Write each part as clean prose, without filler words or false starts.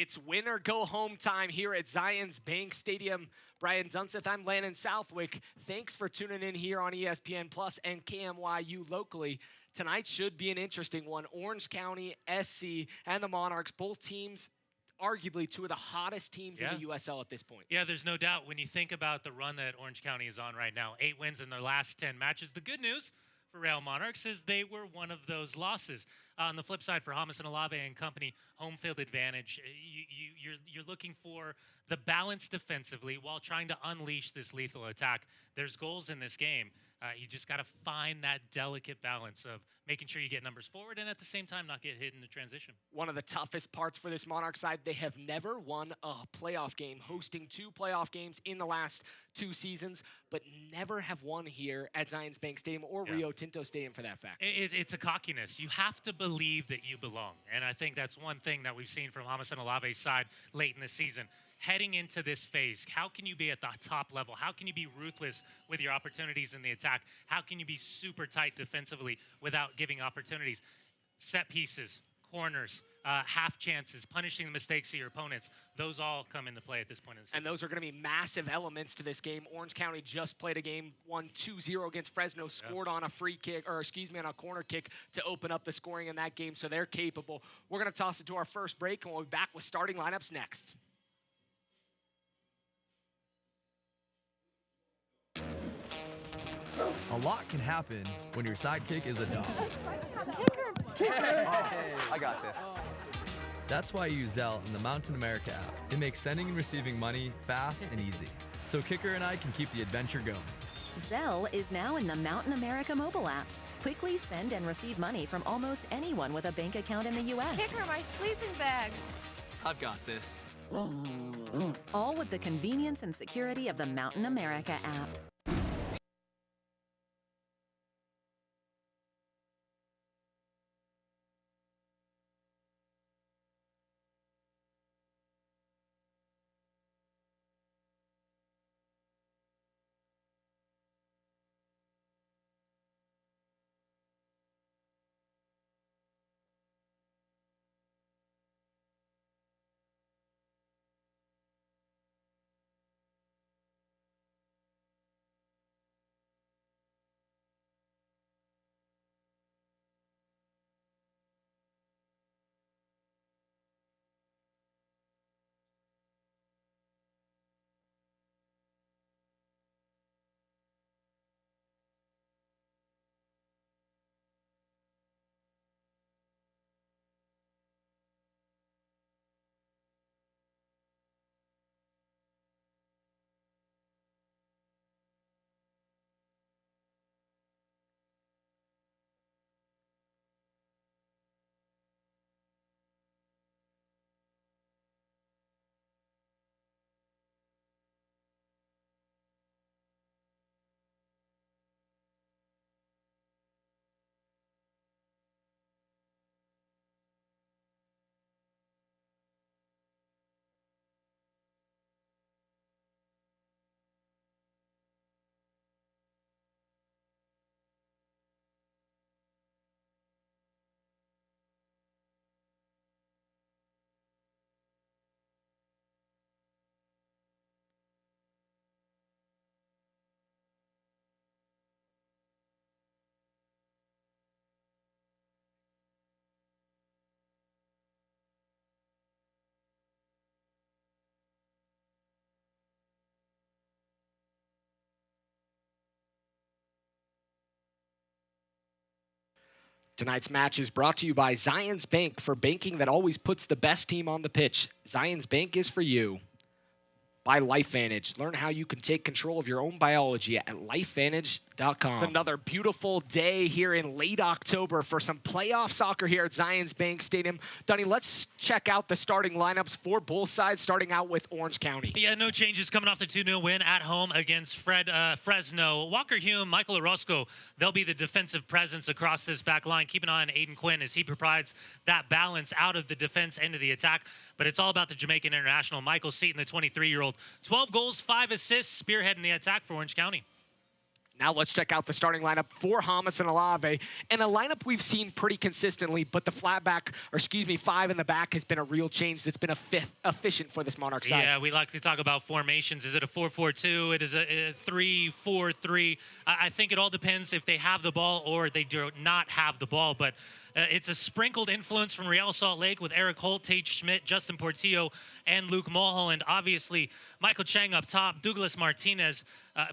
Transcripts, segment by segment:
It's win or go home time here at Zions Bank Stadium. Brian Dunseth, I'm Landon Southwick. Thanks for tuning in here on ESPN Plus and KMYU locally. Tonight should be an interesting one. Orange County, SC, and the Monarchs, both teams arguably two of the hottest teams in the USL at this point. Yeah, there's no doubt when you think about the run that Orange County is on right now. 8 wins in their last 10 matches. The good news for Real Monarchs is they were one of those losses. On the flip side, for Hamas and Alave and company, home field advantage. You're looking for the balance defensively while trying to unleash this lethal attack. There's goals in this game. You just got to find that delicate balance of making sure you get numbers forward and at the same time not get hit in the transition. One of the toughest parts for this Monarch side, they have never won a playoff game, hosting 2 playoff games in the last 2 seasons, but never have won here at Zions Bank Stadium or Rio Tinto Stadium for that fact. It's a cockiness. You have to believe that you belong. And I think that's one thing that we've seen from Hamas and Alave's side late in the season. Heading into this phase, how can you be at the top level? How can you be ruthless with your opportunities in the attack? How can you be super tight defensively without giving opportunities? Set pieces, corners, half chances, punishing the mistakes of your opponents. Those all come into play at this point in the season. And those are going to be massive elements to this game. Orange County just played a game, won 2-0 against Fresno, scored on a free kick, or excuse me, on a corner kick to open up the scoring in that game, so they're capable. We're going to toss it to our first break, and we'll be back with starting lineups next. A lot can happen when your sidekick is a dog. I got this. That's why I use Zelle in the Mountain America app. It makes sending and receiving money fast and easy. So Kicker and I can keep the adventure going. Zelle is now in the Mountain America mobile app. Quickly send and receive money from almost anyone with a bank account in the U.S. Kicker, my sleeping bag. I've got this. All with the convenience and security of the Mountain America app. Tonight's match is brought to you by Zions Bank, for banking that always puts the best team on the pitch. Zions Bank is for you. By LifeVantage. Learn how you can take control of your own biology at lifevantage.com. It's another beautiful day here in late October for some playoff soccer here at Zions Bank Stadium. Dunny, let's check out the starting lineups for both sides, starting out with Orange County. Yeah, no changes coming off the 2-0 win at home against Fresno. Walker Hume, Michael Orozco, they'll be the defensive presence across this back line. Keep an eye on Aiden Quinn as he provides that balance out of the defense into the attack. But it's all about the Jamaican international, Michael Seaton, the 23-year-old. 12 goals, 5 assists, spearheading the attack for Orange County. Now let's check out the starting lineup for Hamas and Olave. And a lineup we've seen pretty consistently, but the flat back, or excuse me, 5 in the back has been a real change that's been efficient for this Monarch side. Yeah, we like to talk about formations. Is it a 4-4-2? It is a 3-4-3. I think it all depends if they have the ball or they do not have the ball. But it's a sprinkled influence from Real Salt Lake with Eric Holt, Tate Schmidt, Justin Portillo, and Luke Mulholland. Obviously, Michael Chang up top, Douglas Martinez.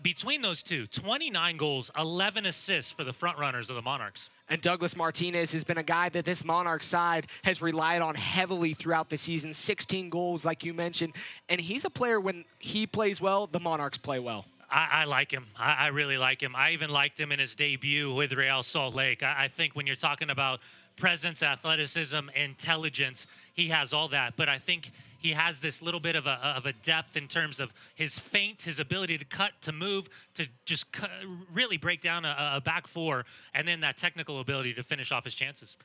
Between those two, 29 goals, 11 assists for the front runners of the Monarchs. And Douglas Martinez has been a guy that this Monarch side has relied on heavily throughout the season. 16 goals, like you mentioned. And he's a player, when he plays well, the Monarchs play well. I like him. I really like him. I even liked him in his debut with Real Salt Lake. I think when you're talking about presence, athleticism, intelligence, he has all that. But I think he has this little bit of a depth in terms of his feint, his ability to cut, to move, to just really break down a back four, and then that technical ability to finish off his chances.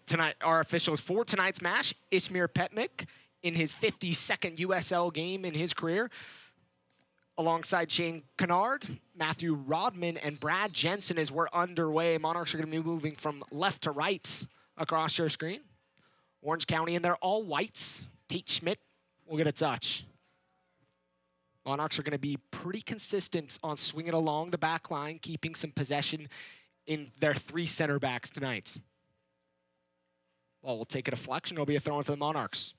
Tonight, our officials for tonight's match, Ishmir Petmik in his 52nd USL game in his career, alongside Shane Kennard, Matthew Rodman, and Brad Jensen as we're underway. Monarchs are going to be moving from left to right across your screen. Orange County, and they're all whites. Tate Schmidt will get a touch. Monarchs are going to be pretty consistent on swinging along the back line, keeping some possession in their 3 center backs tonight. Well, we'll take a deflection. It'll be a throw-in for the Monarchs.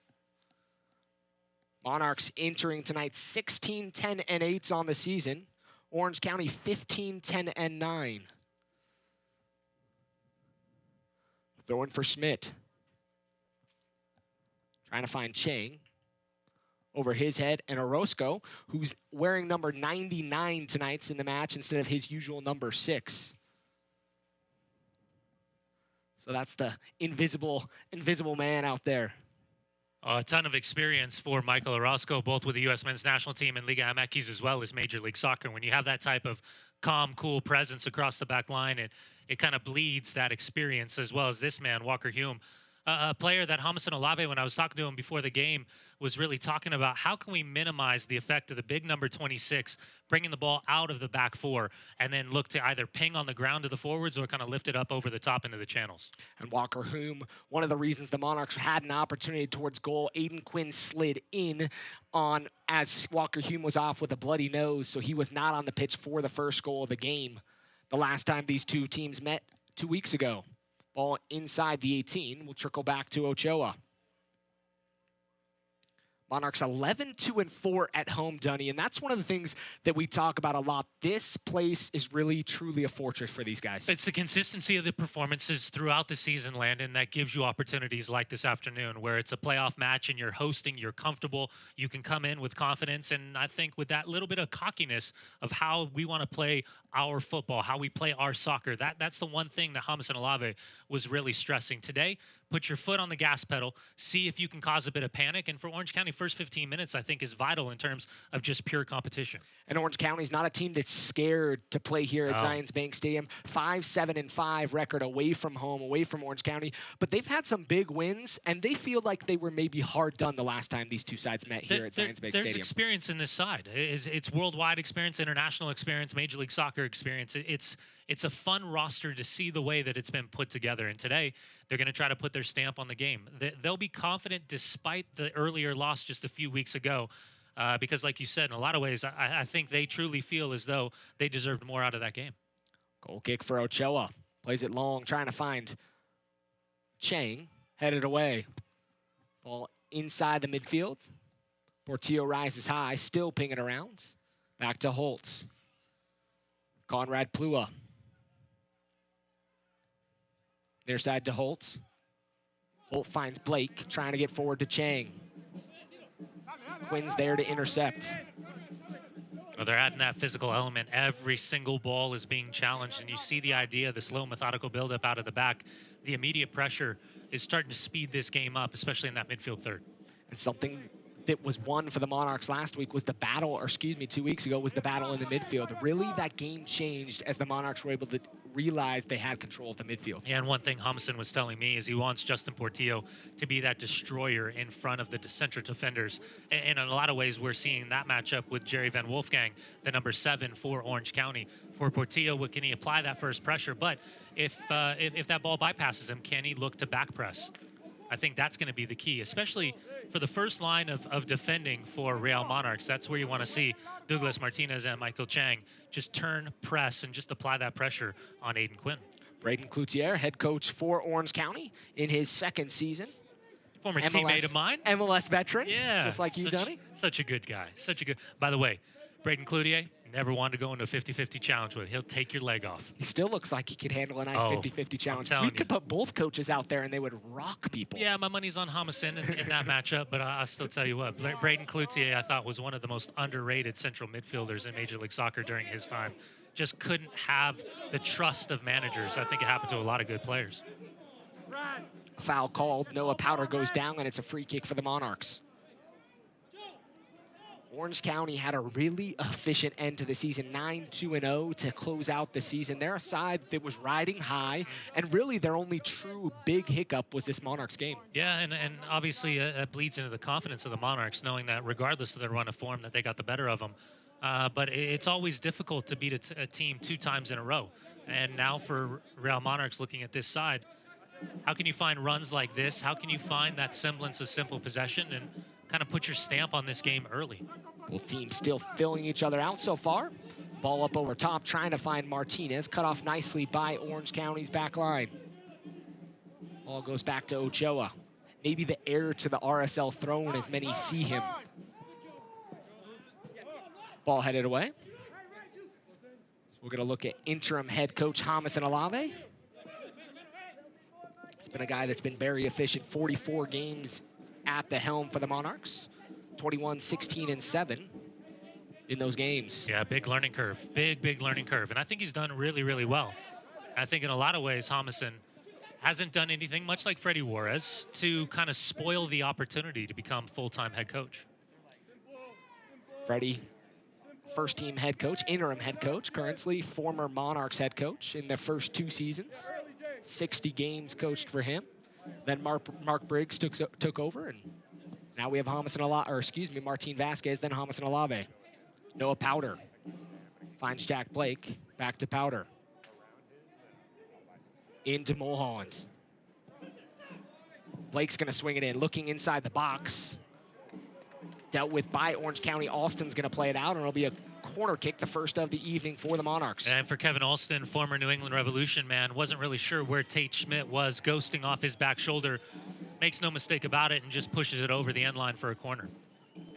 Monarchs entering tonight 16, 10, and 8 on the season. Orange County 15, 10, and 9. Throw in for Schmidt. Trying to find Chang. Over his head, and Orozco, who's wearing number 99 tonight in the match instead of his usual number 6. So that's the invisible man out there. A ton of experience for Michael Orozco, both with the U.S. men's national team and Liga MX as well as Major League Soccer. When you have that type of calm, cool presence across the back line, it kind of bleeds that experience, as well as this man, Walker Hume. A player that Hamas and Olave, when I was talking to him before the game, was really talking about how can we minimize the effect of the big number 26, bringing the ball out of the back four, and then look to either ping on the ground to the forwards or kind of lift it up over the top into the channels. And Walker Hume, one of the reasons the Monarchs had an opportunity towards goal, Aiden Quinn slid in on as Walker Hume was off with a bloody nose, so he was not on the pitch for the first goal of the game. The last time these two teams met 2 weeks ago. Ball inside the 18 will trickle back to Ochoa. Monarchs 11-2-4 at home, Dunny, and that's one of the things that we talk about a lot. This place is really, truly a fortress for these guys. It's the consistency of the performances throughout the season, Landon, that gives you opportunities like this afternoon, where it's a playoff match and you're hosting, you're comfortable, you can come in with confidence, and I think with that little bit of cockiness of how we want to play our football, how we play our soccer, that's the one thing that Hamas and Olave was really stressing today. Put your foot on the gas pedal, see if you can cause a bit of panic. And for Orange County, first 15 minutes, I think, is vital in terms of just pure competition. And Orange County's not a team that's scared to play here at Zions Bank Stadium. 5-7-5 record away from home, away from Orange County. But they've had some big wins, and they feel like they were maybe hard done the last time these two sides met here at Zions Bank Stadium. There's experience in this side. It's worldwide experience, international experience, Major League Soccer experience. It's a fun roster to see the way that it's been put together. And today, they're going to try to put their stamp on the game. They'll be confident despite the earlier loss just a few weeks ago. Because like you said, in a lot of ways, I think they truly feel as though they deserved more out of that game. Goal kick for Ochoa. Plays it long, trying to find Chang. Headed away. Ball inside the midfield. Portillo rises high, still pinging around. Back to Holtz. Conrad Plua. Near side to Holtz. Holt finds Blake, trying to get forward to Chang. Quinn's there to intercept. Well, they're adding that physical element. Every single ball is being challenged, and you see the idea, the slow, methodical buildup out of the back. The immediate pressure is starting to speed this game up, especially in that midfield third. And something that was won for the Monarchs last week was the battle, or excuse me, 2 weeks ago, was the battle in the midfield. Really, that game changed as the Monarchs were able realized they had control of the midfield. Yeah, and one thing Homison was telling me is he wants Justin Portillo to be that destroyer in front of the central defenders. And in a lot of ways, we're seeing that matchup with Jerry Van Wolfgang, the number 7 for Orange County. For Portillo, what can he apply that first pressure? But if that ball bypasses him, can he look to back press? I think that's going to be the key, especially for the first line of defending for Real Monarchs. That's where you want to see Douglas Martinez and Michael Chang just turn, press, and just apply that pressure on Aiden Quinn. Braden Cloutier, head coach for Orange County in his 2nd season. Former teammate of mine. MLS veteran, yeah, just like you, Dunny. Such a good guy. By the way, Braden Cloutier, never wanted to go into a 50-50 challenge with. He'll take your leg off. He still looks like he could handle a nice 50-50 challenge. We could put both coaches out there and they would rock people. Yeah, my money's on Homison in that matchup, but I'll still tell you what, Braden Cloutier I thought was one of the most underrated central midfielders in Major League Soccer during his time. Just couldn't have the trust of managers. I think it happened to a lot of good players. Foul called. Noah Powder goes down, and it's a free kick for the Monarchs. Orange County had a really efficient end to the season, 9-2-0 to close out the season. They're a side that was riding high, and really their only true big hiccup was this Monarchs game. Yeah, and obviously it bleeds into the confidence of the Monarchs, knowing that regardless of their run of form, that they got the better of them. But it's always difficult to beat a team 2 times in a row. And now for Real Monarchs looking at this side, how can you find runs like this? How can you find that semblance of simple possession and kind of put your stamp on this game early? Both teams still filling each other out so far. Ball up over top, trying to find Martinez. Cut off nicely by Orange County's back line. Ball goes back to Ochoa. Maybe the heir to the RSL throne as many see him. Ball headed away. So we're gonna look at interim head coach Homison Alave. He's been a guy that's been very efficient, 44 games at the helm for the Monarchs. 21, 16, and 7 in those games. Yeah, big learning curve. Big learning curve. And I think he's done really, really well. I think in a lot of ways, Homison hasn't done anything, much like Freddie Juarez, to kind of spoil the opportunity to become full-time head coach. Freddie, first-team head coach, interim head coach, currently former Monarchs head coach in the first 2 seasons. 60 games coached for him. Then Mark Briggs took over, and now we have Martin Vasquez, then Homison Alave. Noah Powder finds Jack Blake, back to Powder. Into Mulholland. Blake's gonna swing it in, looking inside the box. Dealt with by Orange County. Austin's gonna play it out, and it'll be a corner kick, the first of the evening for the Monarchs. And for Kevin Alston, former New England Revolution man, wasn't really sure where Tate Schmidt was, ghosting off his back shoulder. Makes no mistake about it and just pushes it over the end line for a corner.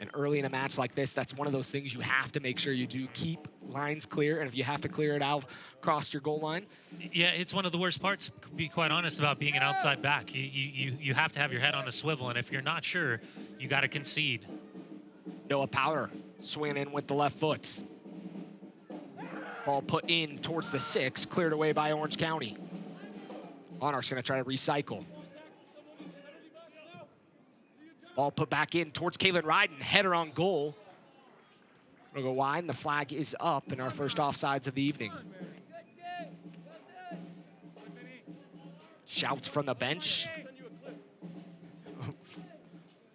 And early in a match like this, that's one of those things you have to make sure you do. Keep lines clear, and if you have to clear it out across your goal line. Yeah, it's one of the worst parts, to be quite honest, about being an outside back. You have to have your head on a swivel, and if you're not sure, you got to concede. Noah Powder swinging in with the left foot. Ball put in towards the 6, cleared away by Orange County. Monarchs gonna try to recycle. Ball put back in towards Kalen Ryden, header on goal. We'll go wide, and the flag is up in our first offsides of the evening. Shouts from the bench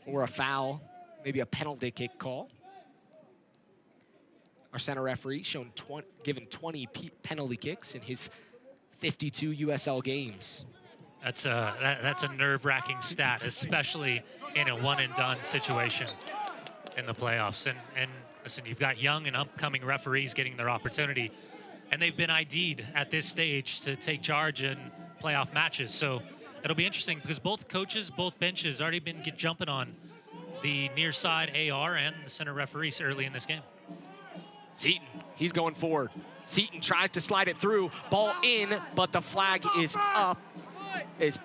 for a foul, maybe a penalty kick call. Our center referee given 20 penalty kicks in his 52 USL games. That's a nerve-wracking stat, especially in a one-and-done situation in the playoffs. And listen, you've got young and upcoming referees getting their opportunity, and they've been ID'd at this stage to take charge in playoff matches. So it'll be interesting because both coaches, both benches already been jumping on the near side AR and the center referees early in this game. Seaton, he's going forward. Seaton tries to slide it through, ball in, but the flag is up. Is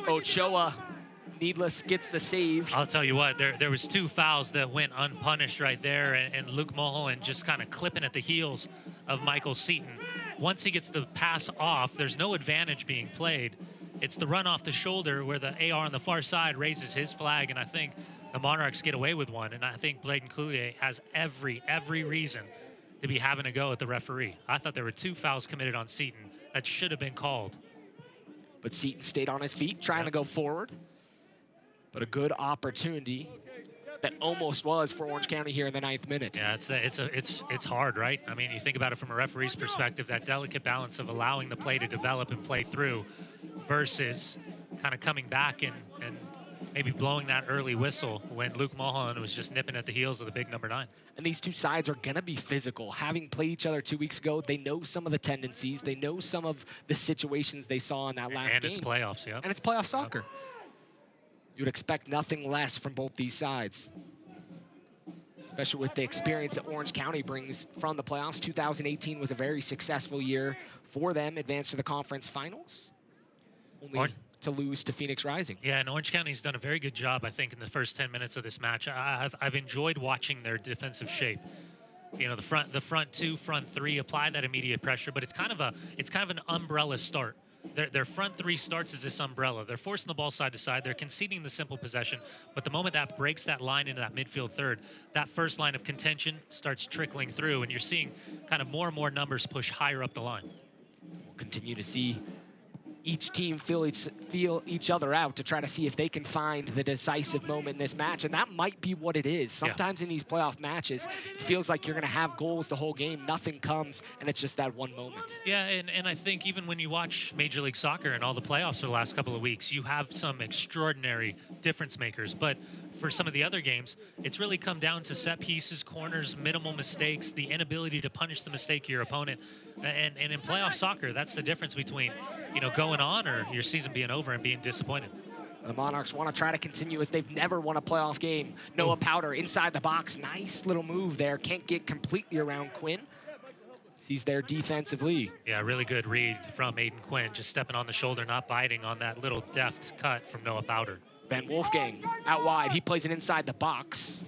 Ochoa gets the save. I'll tell you what, there was 2 fouls that went unpunished right there, and Luke Mulholland just kind of clipping at the heels of Michael Seaton. Once he gets the pass off, there's no advantage being played. It's the run off the shoulder where the AR on the far side raises his flag, and I think the Monarchs get away with one, and I think Braden Cloutier has every reason to be having a go at the referee. I thought there were 2 fouls committed on Seaton, that should have been called. But Seton stayed on his feet, trying to go forward. But a good opportunity that almost was for Orange County here in the 9th minute. Yeah, it's hard, right? I mean, you think about it from a referee's perspective, that delicate balance of allowing the play to develop and play through versus kind of coming back and maybe blowing that early whistle when Luke Mulholland was just nipping at the heels of the big number 9. And these two sides are going to be physical. Having played each other 2 weeks ago, they know some of the tendencies. They know some of the situations they saw in that last game. And it's playoffs, yeah. And it's playoff soccer. You would expect nothing less from both these sides, especially with the experience that Orange County brings from the playoffs. 2018 was a very successful year for them, advanced to the conference finals, only to lose to Phoenix Rising. Yeah, and Orange County's done a very good job, I think, in the first 10 minutes of this match. I've enjoyed watching their defensive shape. You know, the front two, front three apply that immediate pressure, but it's kind of an umbrella start. Their front three starts as this umbrella. They're forcing the ball side to side. They're conceding the simple possession. But the moment that breaks that line into that midfield third, that first line of contention starts trickling through, and you're seeing kind of more and more numbers push higher up the line. We'll continue to see each team feel each other out to try to see if they can find the decisive moment in this match, and that might be what it is. Sometimes in these playoff matches, it feels like you're going to have goals the whole game, nothing comes, and it's just that one moment. Yeah, and I think even when you watch Major League Soccer and all the playoffs for the last couple of weeks, you have some extraordinary difference makers, but for some of the other games, it's really come down to set pieces, corners, minimal mistakes, the inability to punish the mistake of your opponent. And in playoff soccer, that's the difference between, you know, going on or your season being over and being disappointed. The Monarchs want to try to continue as they've never won a playoff game. Noah Powder inside the box. Nice little move there. Can't get completely around Quinn. He's there defensively. Yeah, really good read from Aiden Quinn, just stepping on the shoulder, not biting on that little deft cut from Noah Powder. Ben Wolfgang out wide. He plays it inside the box,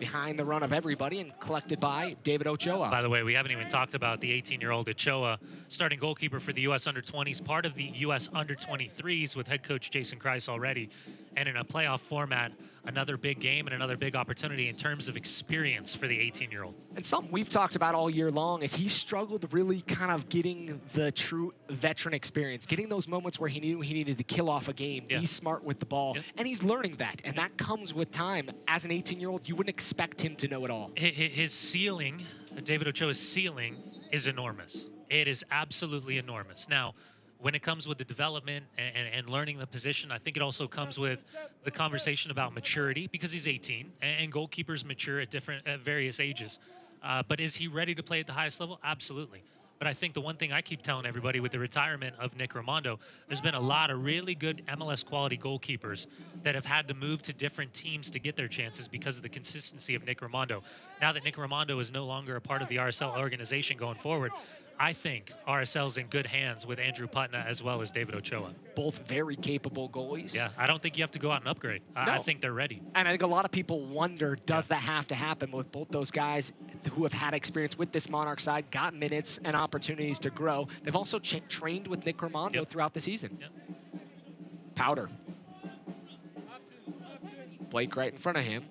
behind the run of everybody, and collected by David Ochoa. By the way, we haven't even talked about the 18-year-old Ochoa, starting goalkeeper for the U.S. Under-20s, part of the U.S. Under-23s with head coach Jason Kreis already. And in a playoff format, another big game and another big opportunity in terms of experience for the 18-year-old. And something we've talked about all year long is he struggled really kind of getting the true veteran experience, getting those moments where he knew he needed to kill off a game, be smart with the ball, and he's learning that, and that comes with time. As an 18-year-old, you wouldn't expect him to know it all. His ceiling, David Ochoa's ceiling, is enormous. It is absolutely enormous. Now, when it comes with the development and learning the position, I think it also comes with the conversation about maturity, because he's 18 and goalkeepers mature at various ages. But is he ready to play at the highest level? Absolutely. But I think the one thing I keep telling everybody with the retirement of Nick Raimondo, there's been a lot of really good MLS quality goalkeepers that have had to move to different teams to get their chances because of the consistency of Nick Raimondo. Now that Nick Raimondo is no longer a part of the RSL organization going forward, I think RSL's in good hands with Andrew Putna as well as David Ochoa. Both very capable goalies. Yeah, I don't think you have to go out and upgrade. No. I think they're ready. And I think a lot of people wonder, does that have to happen with both those guys who have had experience with this Monarch side, got minutes and opportunities to grow. They've also trained with Nick Raimondo throughout the season. Powder. Blake right in front of him.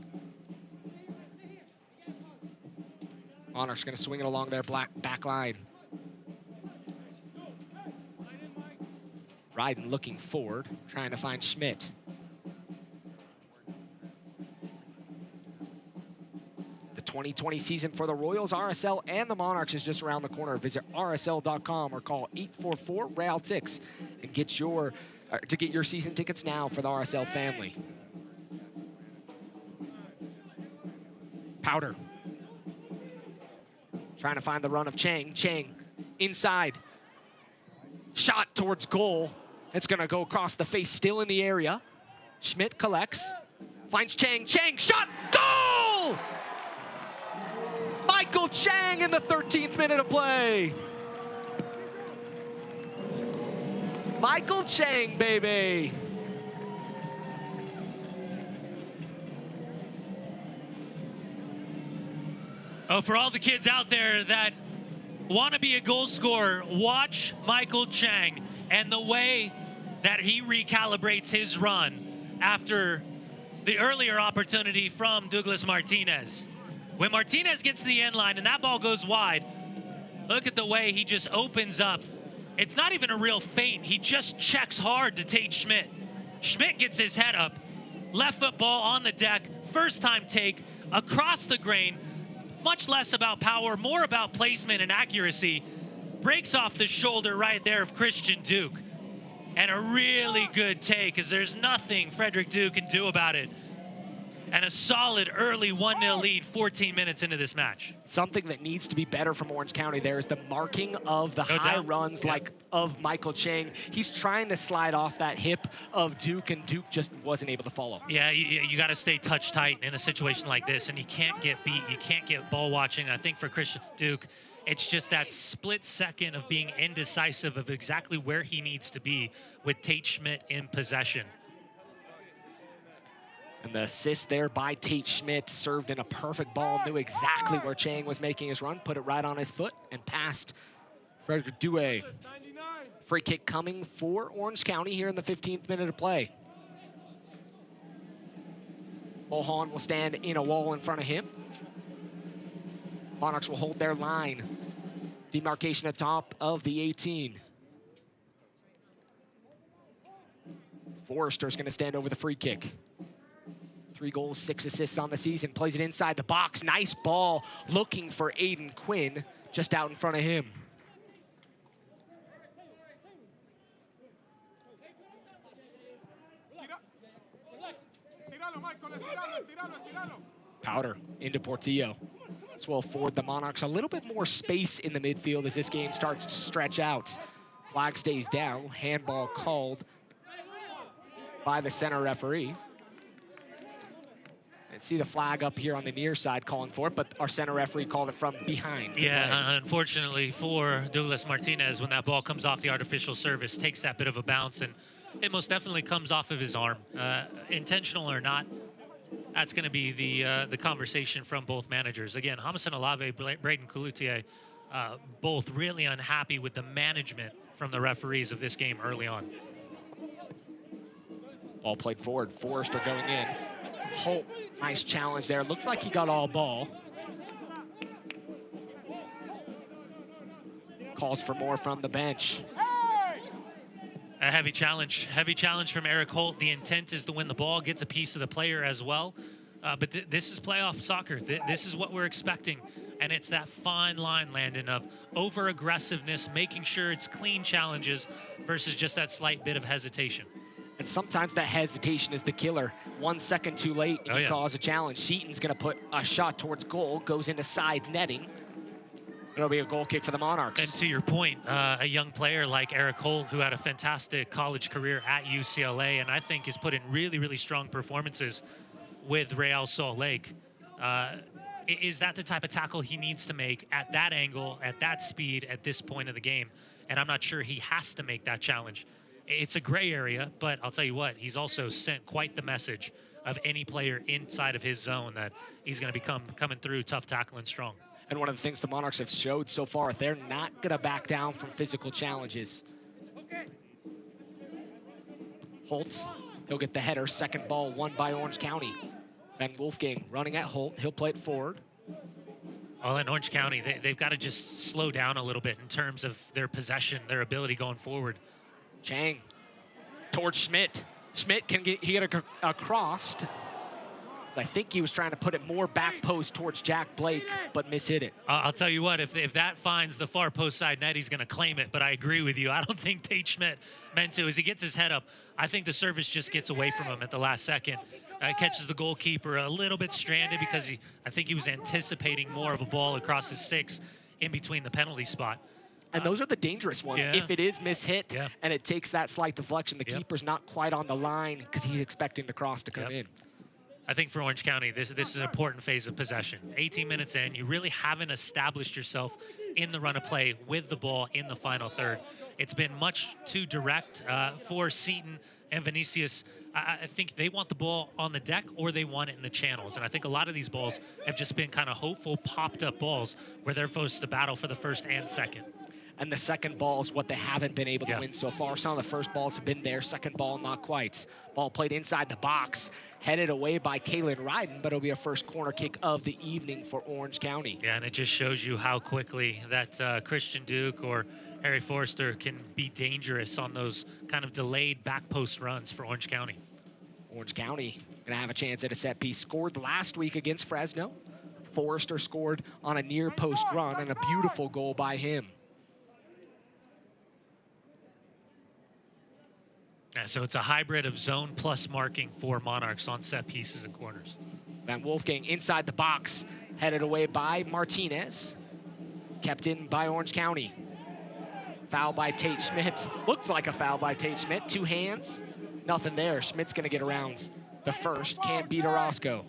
Monarch's going to swing it along their back line. Ryden looking forward, trying to find Schmidt. The 2020 season for the Royals, RSL, and the Monarchs is just around the corner. Visit rsl.com or call 844-REAL-TIX and get your season tickets now for the RSL family. Powder. Trying to find the run of Chang. Chang inside. Shot towards goal. It's going to go across the face, still in the area. Schmidt collects, finds Chang. Chang, shot, goal! Michael Chang in the 13th minute of play. Michael Chang, baby. Oh, for all the kids out there that want to be a goal scorer, watch Michael Chang and the way that he recalibrates his run after the earlier opportunity from Douglas Martinez. When Martinez gets to the end line and that ball goes wide, look at the way he just opens up It's not even a real feint. He just checks hard to Tate Schmidt. Schmidt gets his head up, left foot ball on the deck, first time take, across the grain, much less about power, more about placement and accuracy. Breaks off the shoulder right there of Christian Duke. And a really good take, because there's nothing Frederick Duke can do about it. And a solid early 1-0 lead 14 minutes into this match. Something that needs to be better from Orange County there is the marking of the high runs like of Michael Chang. He's trying to slide off that hip of Duke, and Duke just wasn't able to follow. Yeah, you got to stay touch tight in a situation like this, and you can't get beat. You can't get ball watching. I think for Christian Duke, it's just that split second of being indecisive of exactly where he needs to be with Tate Schmidt in possession. And the assist there by Tate Schmidt, served in a perfect ball, knew exactly where Chang was making his run, put it right on his foot, and passed Frederick Duque. Free kick coming for Orange County here in the 15th minute of play. Mulholland will stand in a wall in front of him. Monarchs will hold their line. Demarcation at top of the 18. Forrester's going to stand over the free kick. 3 goals, 6 assists on the season. Plays it inside the box. Nice ball, looking for Aiden Quinn, just out in front of him. Powder into Portillo. This will afford the Monarchs a little bit more space in the midfield as this game starts to stretch out. Flag stays down. Handball called by the center referee. And see the flag up here on the near side calling for it, but our center referee called it from behind. Yeah, unfortunately for Douglas Martinez, when that ball comes off the artificial surface, takes that bit of a bounce, and it most definitely comes off of his arm. Intentional or not, that's going to be the conversation from both managers. Again, Hamilton Alave, Braden Cloutier, both really unhappy with the management from the referees of this game early on. Ball played forward. Forrester going in. Holt, nice challenge there. Looked like he got all ball. Calls for more from the bench. A heavy challenge from Eric Holt. The intent is to win the ball, gets a piece of the player as well. But this is playoff soccer. This is what we're expecting. And it's that fine line, Landon, of over-aggressiveness, making sure it's clean challenges versus just that slight bit of hesitation. And sometimes that hesitation is the killer. 1 second too late, and you cause a challenge. Seaton's going to put a shot towards goal, goes into side netting. It'll be a goal kick for the Monarchs. And to your point, a young player like Eric Holt, who had a fantastic college career at UCLA, and I think has put in really, really strong performances with Real Salt Lake. Is that the type of tackle he needs to make at that angle, at that speed, at this point of the game? And I'm not sure he has to make that challenge. It's a gray area, but I'll tell you what, he's also sent quite the message of any player inside of his zone that he's going to be coming through tough tackling strong. And one of the things the Monarchs have showed so far, they're not going to back down from physical challenges. Holtz, he'll get the header. Second ball won by Orange County. Ben Wolfgang running at Holt. He'll play it forward. Well, in Orange County, they've got to just slow down a little bit in terms of their possession, their ability going forward. Chang towards Schmidt. Schmidt can get across. I think he was trying to put it more back post towards Jack Blake, but mishit it. I'll tell you what, if that finds the far post side net, he's going to claim it, but I agree with you. I don't think Tate Schmidt meant to. As he gets his head up, I think the service just gets away from him at the last second. Catches the goalkeeper a little bit stranded because I think he was anticipating more of a ball across his 6 in between the penalty spot. And those are the dangerous ones. Yeah. If it is mishit and it takes that slight deflection, the keeper's not quite on the line because he's expecting the cross to come in. I think for Orange County, this is an important phase of possession. 18 minutes in, you really haven't established yourself in the run of play with the ball in the final third. It's been much too direct for Seaton and Vinicius. I think they want the ball on the deck or they want it in the channels. And I think a lot of these balls have just been kind of hopeful, popped-up balls where they're supposed to battle for the first and second. And the second ball is what they haven't been able to win so far. Some of the first balls have been there. Second ball, not quite. Ball played inside the box, headed away by Kalen Ryden, but it'll be a first corner kick of the evening for Orange County. Yeah, and it just shows you how quickly that Christian Duke or Harry Forster can be dangerous on those kind of delayed back post runs for Orange County. Orange County gonna have a chance at a set piece. Scored last week against Fresno. Forrester scored on a near post run and a beautiful goal by him. Yeah, so it's a hybrid of zone plus marking for Monarchs on set pieces and corners. Van Wolfgang inside the box, headed away by Martinez. Kept in by Orange County. Foul by Tate Schmidt. Looked like a foul by Tate Schmidt. 2 hands, nothing there. Schmidt's gonna get around the first. Can't beat Orozco.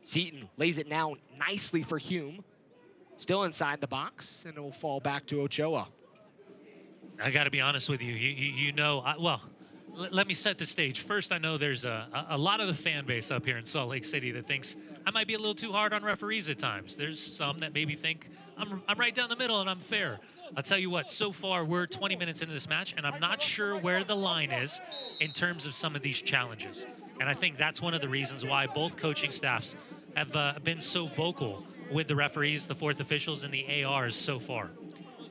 Seaton lays it down nicely for Hume. Still inside the box, and it will fall back to Ochoa. I got to be honest with you. You know, let me set the stage. First, I know there's a lot of the fan base up here in Salt Lake City that thinks I might be a little too hard on referees at times. There's some that maybe think I'm right down the middle and I'm fair. I'll tell you what, so far we're 20 minutes into this match, and I'm not sure where the line is in terms of some of these challenges. And I think that's one of the reasons why both coaching staffs have been so vocal with the referees, the fourth officials, and the ARs so far.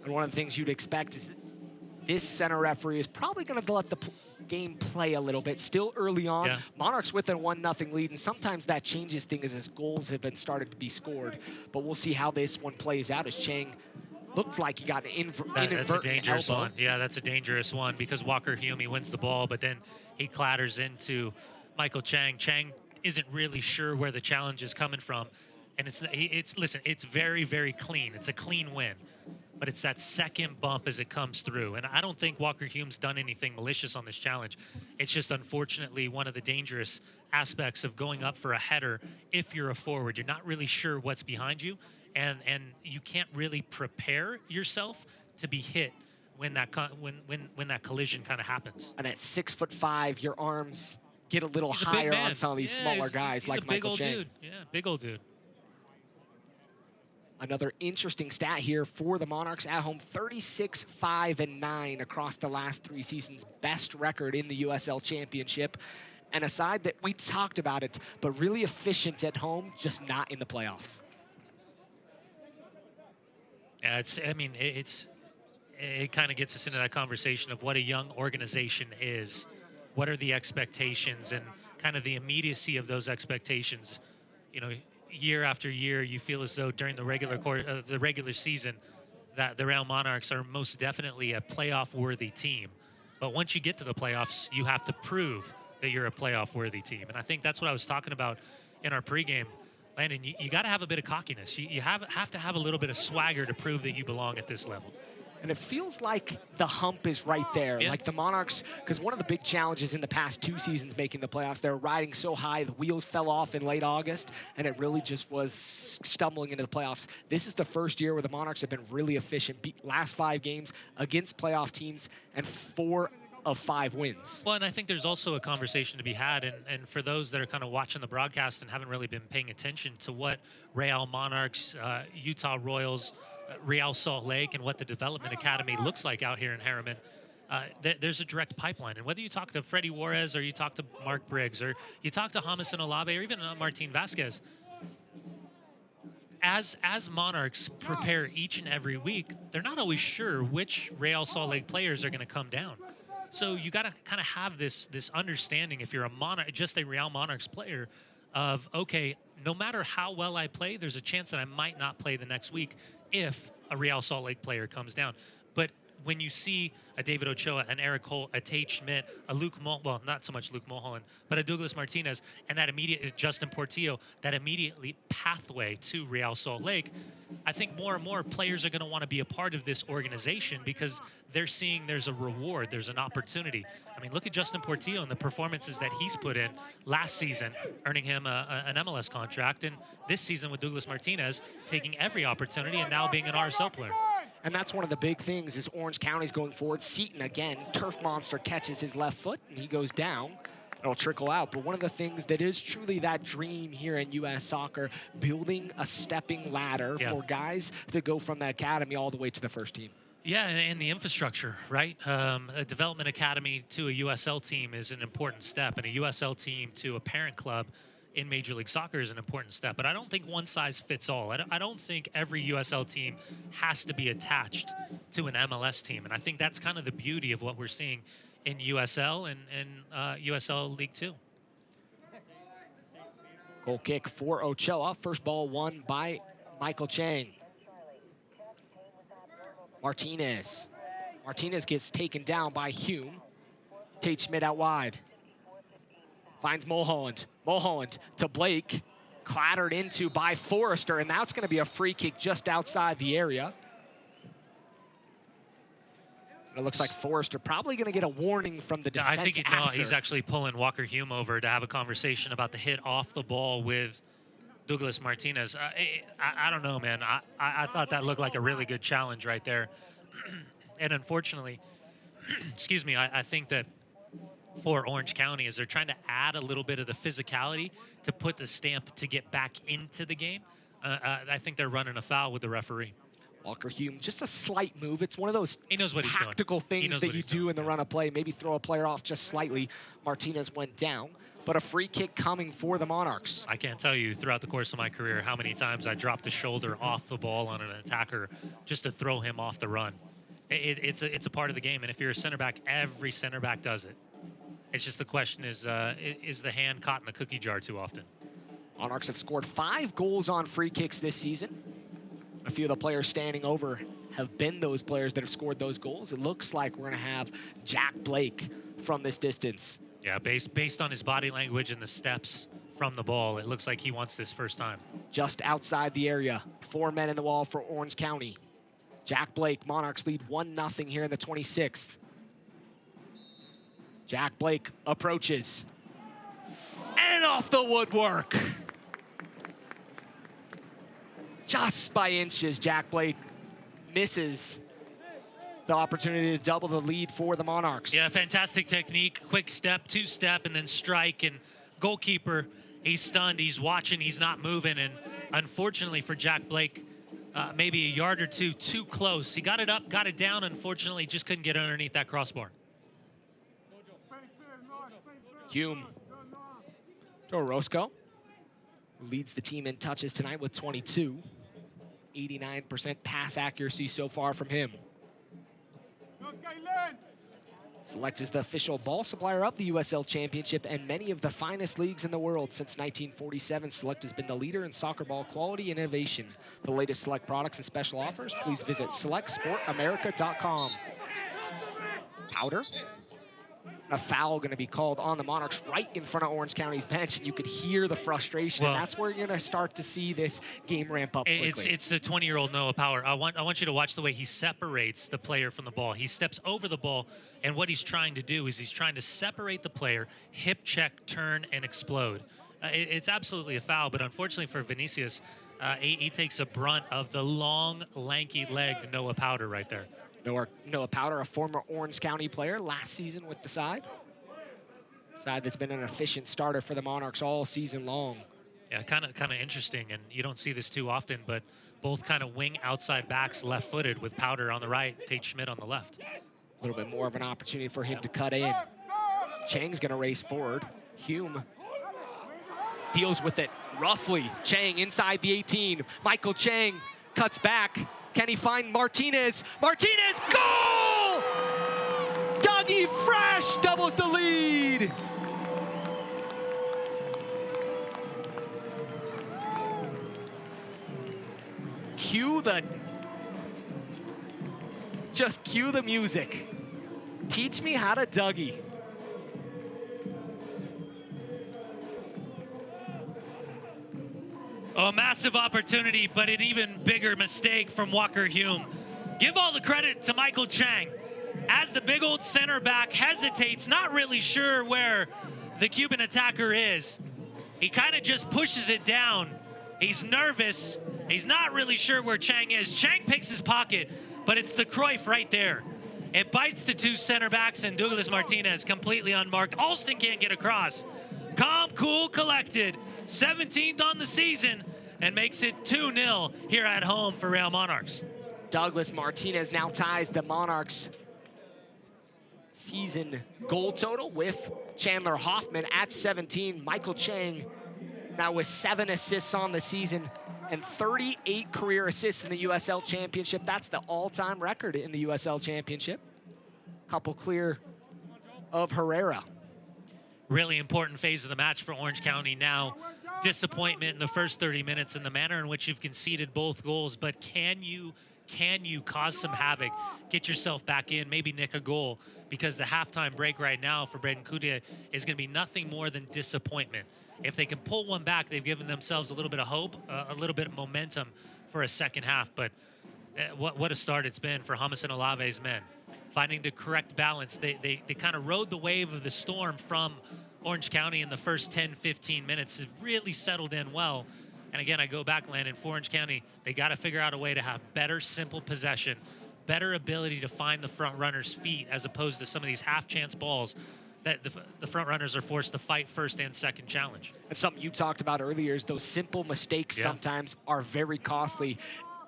And one of the things you'd expect is this center referee is probably going to let the game play a little bit. Still early on, Yeah. Monarchs with a 1-0 lead, and sometimes that changes things as goals have been started to be scored. But we'll see how this one plays out as Chang looked like he got an inadvertent That's a dangerous elbow. one. Yeah, that's a dangerous one because Walker Hume, he wins the ball, but then he clatters into Michael Chang. Chang isn't really sure where the challenge is coming from. And listen, it's very, very clean. It's a clean win. But it's that second bump as it comes through. And I don't think Walker Hume's done anything malicious on this challenge. It's just unfortunately one of the dangerous aspects of going up for a header if you're a forward. You're not really sure what's behind you, and you can't really prepare yourself to be hit when that when that collision kind of happens. And at 6'5", your arms get a little He's a big higher man. on some of these Yeah, smaller he's guys like a big Michael old Chang. dude. Yeah, big old dude. Another interesting stat here for the Monarchs at home, 36-5-9 across the last 3 seasons, best record in the USL Championship. And a side that we talked about it, but really efficient at home, just not in the playoffs. Yeah, it kind of gets us into that conversation of what a young organization is. What are the expectations and kind of the immediacy of those expectations? You know, year after year, you feel as though during the regular season that the Real Monarchs are most definitely a playoff-worthy team. But once you get to the playoffs, you have to prove that you're a playoff-worthy team. And I think that's what I was talking about in our pregame. Landon, you got to have a bit of cockiness. You have to have a little bit of swagger to prove that you belong at this level. And it feels like the hump is right there. Yeah. Like the Monarchs, because one of the big challenges in the past 2 seasons making the playoffs, they were riding so high, the wheels fell off in late August, and it really just was stumbling into the playoffs. This is the first year where the Monarchs have been really efficient. Last 5 games against playoff teams, and 4 of 5 wins. Well, and I think there's also a conversation to be had, and for those that are kind of watching the broadcast and haven't really been paying attention to what Real Monarchs, Utah Royals, Real Salt Lake, and what the development academy looks like out here in Harriman, there's a direct pipeline. And whether you talk to Freddie Juarez or you talk to Mark Briggs or you talk to James and Olave or even Martin Vasquez, as Monarchs prepare each and every week, they're not always sure which Real Salt Lake players are going to come down. So you got to kind of have this understanding if you're just a Real Monarchs player of, okay, no matter how well I play, there's a chance that I might not play the next week if a Real Salt Lake player comes down. But when you see a David Ochoa, an Eric Holt, a Tate Schmidt, a well, not so much Luke Mulholland, but a Douglas Martinez, and that immediate Justin Portillo, that immediately pathway to Real Salt Lake, I think more and more players are going to want to be a part of this organization because they're seeing there's a reward, there's an opportunity. I mean, look at Justin Portillo and the performances that he's put in last season, earning him an MLS contract, and this season with Douglas Martinez taking every opportunity and now being an RSL player. And that's one of the big things is Orange County's going forward. Seaton, again, turf monster catches his left foot, and he goes down. It'll trickle out. But one of the things that is truly that dream here in U.S. soccer, building a stepping ladder for guys to go from the academy all the way to the first team. Yeah, and the infrastructure, right? A development academy to a USL team is an important step, and a USL team to a parent club in Major League Soccer is an important step. But I don't think one size fits all. I don't think every USL team has to be attached to an MLS team. And I think that's kind of the beauty of what we're seeing in USL and USL League 2. Goal kick for Ochoa. First ball won by Michael Chang. Martinez. Martinez gets taken down by Hume. Tate Schmidt out wide. Finds Mulholland. Mulholland to Blake. Clattered into by Forrester, and now it's going to be a free kick just outside the area. It looks like Forrester probably going to get a warning from the descent I think he's actually pulling Walker Hume over to have a conversation about the hit off the ball with Douglas Martinez. I don't know, man. I thought that looked like a really good challenge right there. And unfortunately, excuse me, I think that for Orange County is they're trying to add a little bit of the physicality to put the stamp to get back into the game. I think they're running a foul with the referee. Walker Hume, just a slight move. It's one of those he knows what tactical things that you do in the run of play. Maybe throw a player off just slightly. Martinez went down, but a free kick coming for the Monarchs. I can't tell you throughout the course of my career how many times I dropped the shoulder off the ball on an attacker just to throw him off the run. It's a part of the game, and if you're a center back, every center back does it. It's just the question is the hand caught in the cookie jar too often? Monarchs have scored 5 goals on free kicks this season. A few of the players standing over have been those players that have scored those goals. It looks like we're going to have Jack Blake from this distance. Yeah, based on his body language and the steps from the ball, it looks like he wants this first time. Just outside the area. 4 men in the wall for Orange County. Jack Blake, Monarchs lead 1-0 here in the 26th. Jack Blake approaches. And off the woodwork. Just by inches, Jack Blake misses the opportunity to double the lead for the Monarchs. Yeah, fantastic technique. Quick step, 2-step, and then strike. And goalkeeper, he's stunned. He's watching. He's not moving. And unfortunately for Jack Blake, maybe a yard or two too close. He got it up, got it down. Unfortunately, just couldn't get underneath that crossbar. Hume to Orozco, who leads the team in touches tonight with 22. 89% pass accuracy so far from him. Select is the official ball supplier of the USL Championship and many of the finest leagues in the world. Since 1947, Select has been the leader in soccer ball quality and innovation. For the latest Select products and special offers, please visit selectsportamerica.com. Powder. A foul going to be called on the Monarchs right in front of Orange County's bench, and you could hear the frustration. Well, and that's where you're going to start to see this game ramp up quickly. It's the 20-year-old Noah Power. I want you to watch the way he separates the player from the ball. He steps over the ball, and what he's trying to do is he's trying to separate the player, hip check, turn, and explode. It's absolutely a foul, but unfortunately for Vinicius, he takes a brunt of the long, lanky-legged Noah Powder right there. Noah Powder, a former Orange County player last season with the side. Side that's been an efficient starter for the Monarchs all season long. Yeah, kind of interesting, and you don't see this too often, but both kind of wing outside backs left-footed with Powder on the right, Tate Schmidt on the left. A little bit more of an opportunity for him to cut in. Chang's going to race forward. Hume deals with it roughly. Chang inside the 18. Michael Chang cuts back. Can he find Martinez? Martinez, goal! Dougie Fresh doubles the lead. Just cue the music. Teach me how to Dougie. A massive opportunity, but an even bigger mistake from Walker Hume. Give all the credit to Michael Chang. As the big old center back hesitates, not really sure where the Cuban attacker is, he kind of just pushes it down. He's nervous. He's not really sure where Chang is. Chang picks his pocket, but it's the Cruyff right there. It bites the 2 center backs, and Douglas Martinez completely unmarked. Alston can't get across. Calm, cool, collected. 17th on the season, and makes it 2-0 here at home for Real Monarchs. Douglas Martinez now ties the Monarchs season goal total with Chandler Hoffman at 17. Michael Chang now with 7 assists on the season and 38 career assists in the USL Championship. That's the all-time record in the USL Championship. Couple clear of Herrera. Really important phase of the match for Orange County now. Disappointment in the first 30 minutes in the manner in which you've conceded both goals, but can you cause some havoc, get yourself back in, maybe nick a goal? Because the halftime break right now for Braden Kudia is going to be nothing more than disappointment. If they can pull one back, they've given themselves a little bit of hope, a little bit of momentum for a second half. But what a start it's been for Hummus and Olave's men. Finding the correct balance. They kind of rode the wave of the storm from Orange County in the first 10, 15 minutes. Has really settled in well. And again, I go back, Landon, for Orange County, they got to figure out a way to have better, simple possession, better ability to find the front runner's feet as opposed to some of these half-chance balls that the front runners are forced to fight first and second challenge. And something you talked about earlier is those simple mistakes sometimes are very costly.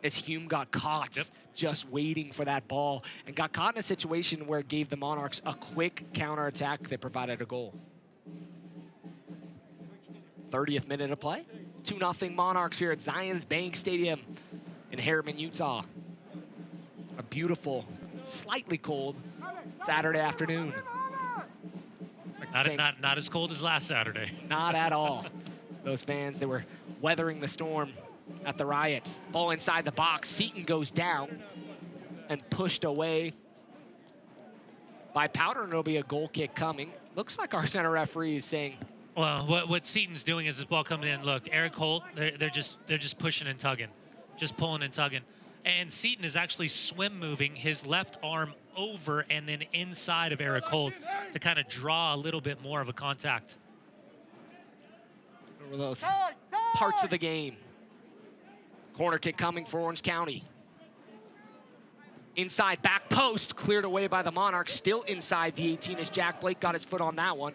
As Hume got caught just waiting for that ball and got caught in a situation where it gave the Monarchs a quick counterattack that provided a goal. 30th minute of play. 2-0 Monarchs here at Zions Bank Stadium in Harriman, Utah. A beautiful, slightly cold Saturday afternoon. Not as cold as last Saturday. Not at all. Those fans, they were weathering the storm at the Riot. Ball inside the box. Seaton goes down and pushed away by Powder, and it'll be a goal kick coming. Looks like our center referee is saying. Well, what Seaton's doing is this ball coming in. Look, Eric Holt, they're just pushing and tugging, just pulling and tugging. And Seaton is actually swim moving his left arm over and then inside of Eric Holt to kind of draw a little bit more of a contact. One of those parts of the game. Corner kick coming for Orange County. Inside back post, cleared away by the Monarchs. Still inside the 18 as Jack Blake got his foot on that one.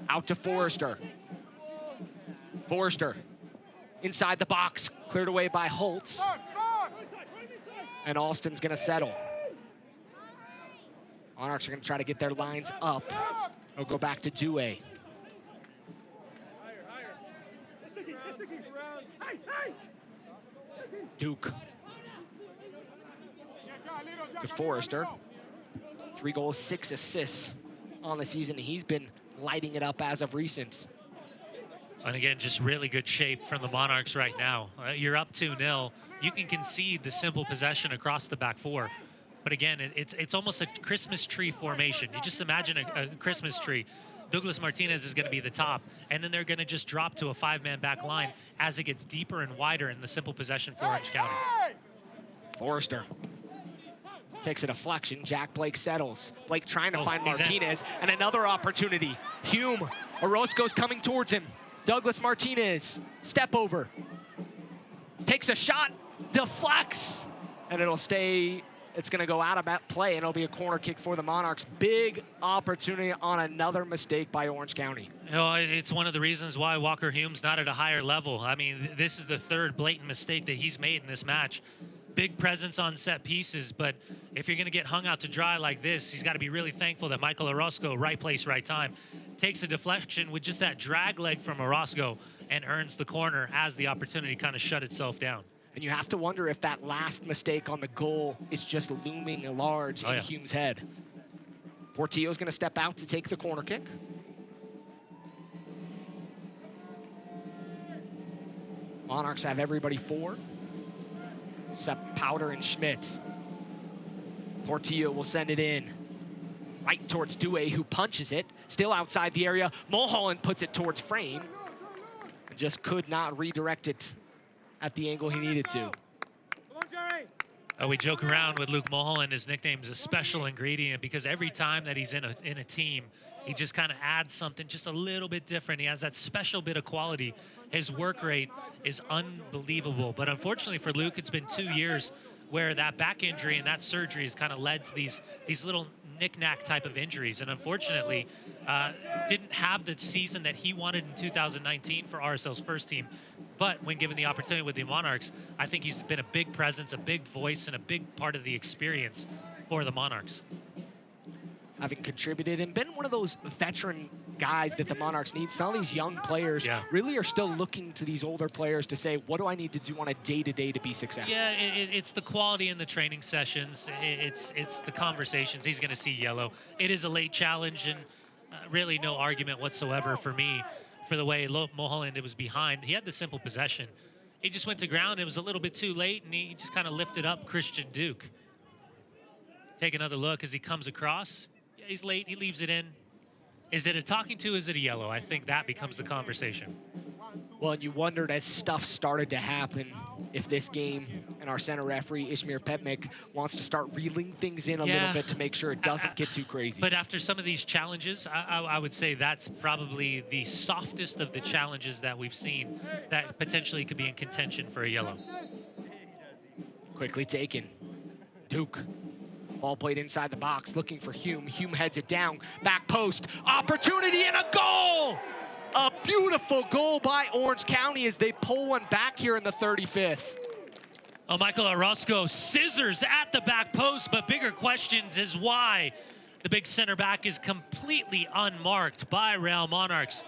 Out to Forrester. Forrester inside the box, cleared away by Holtz. And Alston's gonna settle. Monarchs are gonna try to get their lines up. They'll go back to Dewey. Duke. To Forrester. 3 goals, 6 assists on the season. He's been lighting it up as of recent. And again, just really good shape from the Monarchs right now. You're up 2-0. You can concede the simple possession across the back four. But again, it's almost a Christmas tree formation. You just imagine a Christmas tree. Douglas Martinez is going to be the top, and then they're going to just drop to a 5-man back line as it gets deeper and wider in the simple possession for Orange County. Forrester takes a deflection. Jack Blake settles. Blake trying to find Martinez, and another opportunity. Hume, Orozco's coming towards him. Douglas Martinez, step over. Takes a shot, deflects, and it'll stay. It's going to go out of that play, and it'll be a corner kick for the Monarchs. Big opportunity on another mistake by Orange County. You know, it's one of the reasons why Walker Hume's not at a higher level. I mean, this is the third blatant mistake that he's made in this match. Big presence on set pieces, but if you're going to get hung out to dry like this, he's got to be really thankful that Michael Orozco, right place, right time, takes a deflection with just that drag leg from Orozco and earns the corner as the opportunity kind of shut itself down. And you have to wonder if that last mistake on the goal is just looming large in Hume's head. Portillo's going to step out to take the corner kick. Monarchs have everybody 4. Except Powder and Schmidt. Portillo will send it in. Right towards Dewey, who punches it. Still outside the area. Mulholland puts it towards frame. And just could not redirect it at the angle he needed to. We joke around with Luke Mulholland. His nickname's a special ingredient because every time that he's in a team, he just kind of adds something just a little bit different. He has that special bit of quality. His work rate is unbelievable. But unfortunately for Luke, it's been 2 years where that back injury and that surgery has kind of led to these little knick-knack type of injuries. And unfortunately, didn't have the season that he wanted in 2019 for RSL's first team. But when given the opportunity with the Monarchs, I think he's been a big presence, a big voice, and a big part of the experience for the Monarchs. Having contributed and been one of those veteran guys that the Monarchs need. Some of these young players really are still looking to these older players to say, what do I need to do on a day-to-day to be successful? Yeah, it's the quality in the training sessions. It's the conversations. He's going to see yellow. It is a late challenge, and really no argument whatsoever for me for the way Mulholland was behind. He had the simple possession. He just went to ground. It was a little bit too late, and he just kind of lifted up Christian Duke. Take another look as he comes across. Yeah, he's late. He leaves it in. Is it a talking to? Is it a yellow? I think that becomes the conversation. Well, and you wondered as stuff started to happen if this game and our center referee, Ishmir Petmik, wants to start reeling things in a little bit to make sure it doesn't get too crazy. But after some of these challenges, I would say that's probably the softest of the challenges that we've seen that potentially could be in contention for a yellow. Quickly taken. Duke. Ball played inside the box, looking for Hume. Hume heads it down, back post, opportunity and a goal! A beautiful goal by Orange County as they pull one back here in the 35th. Oh, Michael Orozco scissors at the back post, but bigger questions is why the big center back is completely unmarked by Real Monarchs.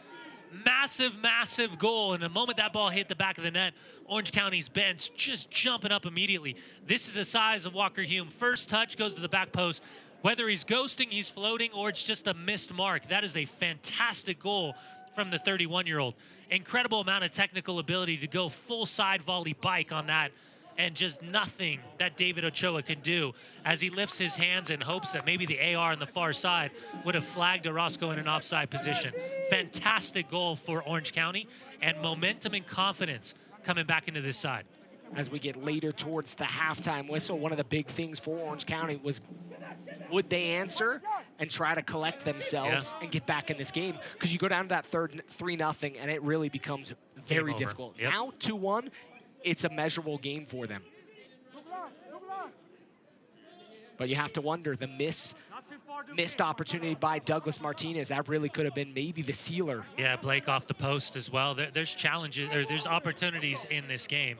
Massive, massive goal. And the moment that ball hit the back of the net, Orange County's bench just jumping up immediately. This is the size of Walker Hume. First touch goes to the back post. Whether he's ghosting, he's floating, or it's just a missed mark, that is a fantastic goal from the 31-year-old. Incredible amount of technical ability to go full side volley bike on that, and just nothing that David Ochoa can do as he lifts his hands in hopes that maybe the AR on the far side would have flagged Orozco in an offside position. Fantastic goal for Orange County, and momentum and confidence coming back into this side. As we get later towards the halftime whistle, one of the big things for Orange County was, would they answer and try to collect themselves and get back in this game? Because you go down to that third 3-0, and it really becomes very difficult. Yep. Now 2-1, it's a measurable game for them. But you have to wonder, the missed opportunity by Douglas Martinez, that really could have been maybe the sealer. Yeah, Blake off the post as well. There's challenges, or there's opportunities in this game.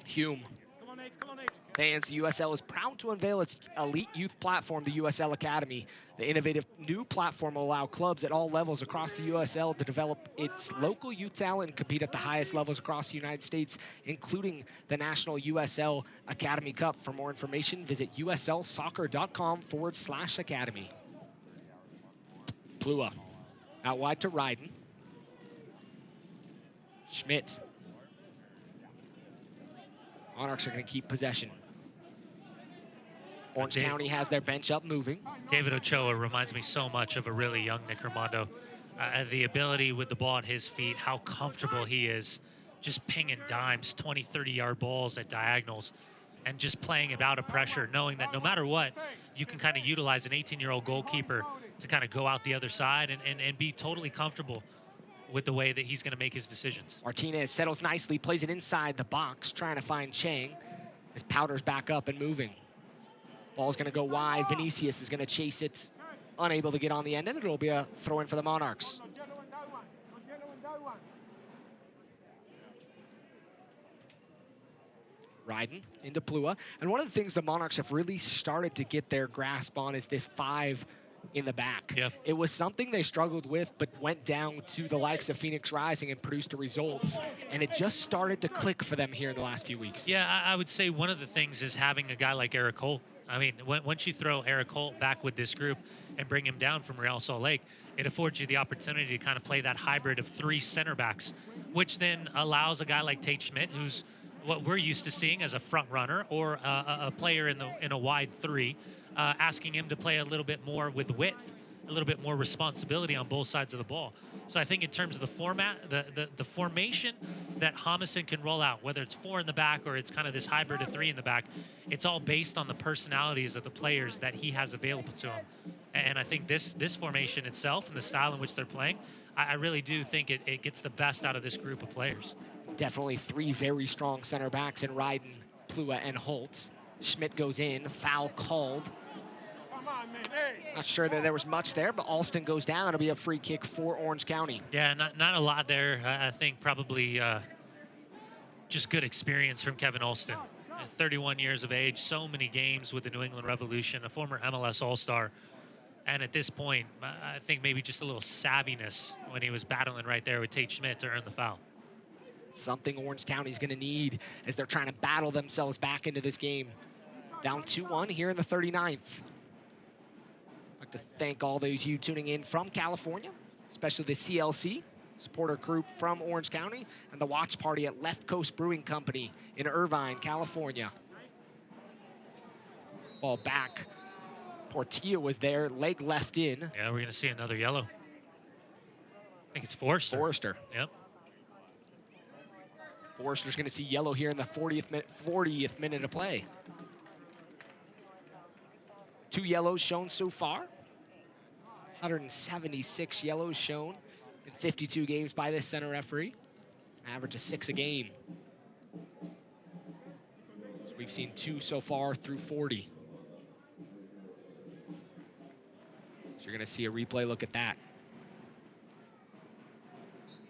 Hume. Fans, the USL is proud to unveil its elite youth platform, the USL Academy. The innovative new platform will allow clubs at all levels across the USL to develop its local youth talent and compete at the highest levels across the United States, including the National USL Academy Cup. For more information, visit uslsoccer.com/academy. Plua out wide to Ryden. Schmidt. Monarchs are going to keep possession. Orange County has their bench up moving. David Ochoa reminds me so much of a really young Nick Armando. The ability with the ball at his feet, how comfortable he is, just pinging dimes, 20, 30-yard balls at diagonals, and just playing it out of pressure, knowing that no matter what, you can kind of utilize an 18-year-old goalkeeper to kind of go out the other side and be totally comfortable with the way that he's going to make his decisions. Martinez settles nicely, plays it inside the box, trying to find Chang as Powder's back up and moving. Ball's going to go wide. Vinicius is going to chase it, unable to get on the end, and it'll be a throw-in for the Monarchs. Ryden into Plua. And one of the things the Monarchs have really started to get their grasp on is this 5 in the back. Yep. It was something they struggled with, but went down to the likes of Phoenix Rising and produced the results. And it just started to click for them here in the last few weeks. Yeah, I would say one of the things is having a guy like Eric Holt. I mean, once you throw Eric Holt back with this group and bring him down from Real Salt Lake, it affords you the opportunity to kind of play that hybrid of 3 center backs, which then allows a guy like Tate Schmidt, who's what we're used to seeing as a front runner or a player in a wide 3, asking him to play a little bit more with width, a little bit more responsibility on both sides of the ball. So I think in terms of the format, the formation that Homison can roll out, whether it's 4 in the back or it's kind of this hybrid of 3 in the back, it's all based on the personalities of the players that he has available to him. And I think this formation itself and the style in which they're playing, I really do think it gets the best out of this group of players. Definitely 3 very strong center backs in Ryden, Plua, and Holtz. Schmidt goes in, foul called. Not sure that there was much there, but Alston goes down. It'll be a free kick for Orange County. Yeah, not a lot there. I think probably just good experience from Kevin Alston. 31 years of age, so many games with the New England Revolution, a former MLS All-Star. And at this point, I think maybe just a little savviness when he was battling right there with Tate Schmidt to earn the foul. Something Orange County's going to need as they're trying to battle themselves back into this game. Down 2-1 here in the 39th. I'd like to thank all those of you tuning in from California, especially the CLC supporter group from Orange County and the watch party at Left Coast Brewing Company in Irvine, California. Ball back. Portillo was there, leg left in. Yeah, we're going to see another yellow. I think it's Forrester. Forrester. Yep. Forrester's going to see yellow here in the 40th minute of play. 2 yellows shown so far. 176 yellows shown in 52 games by this center referee. Average of 6 a game. So we've seen 2 so far through 40. So you're going to see a replay look at that.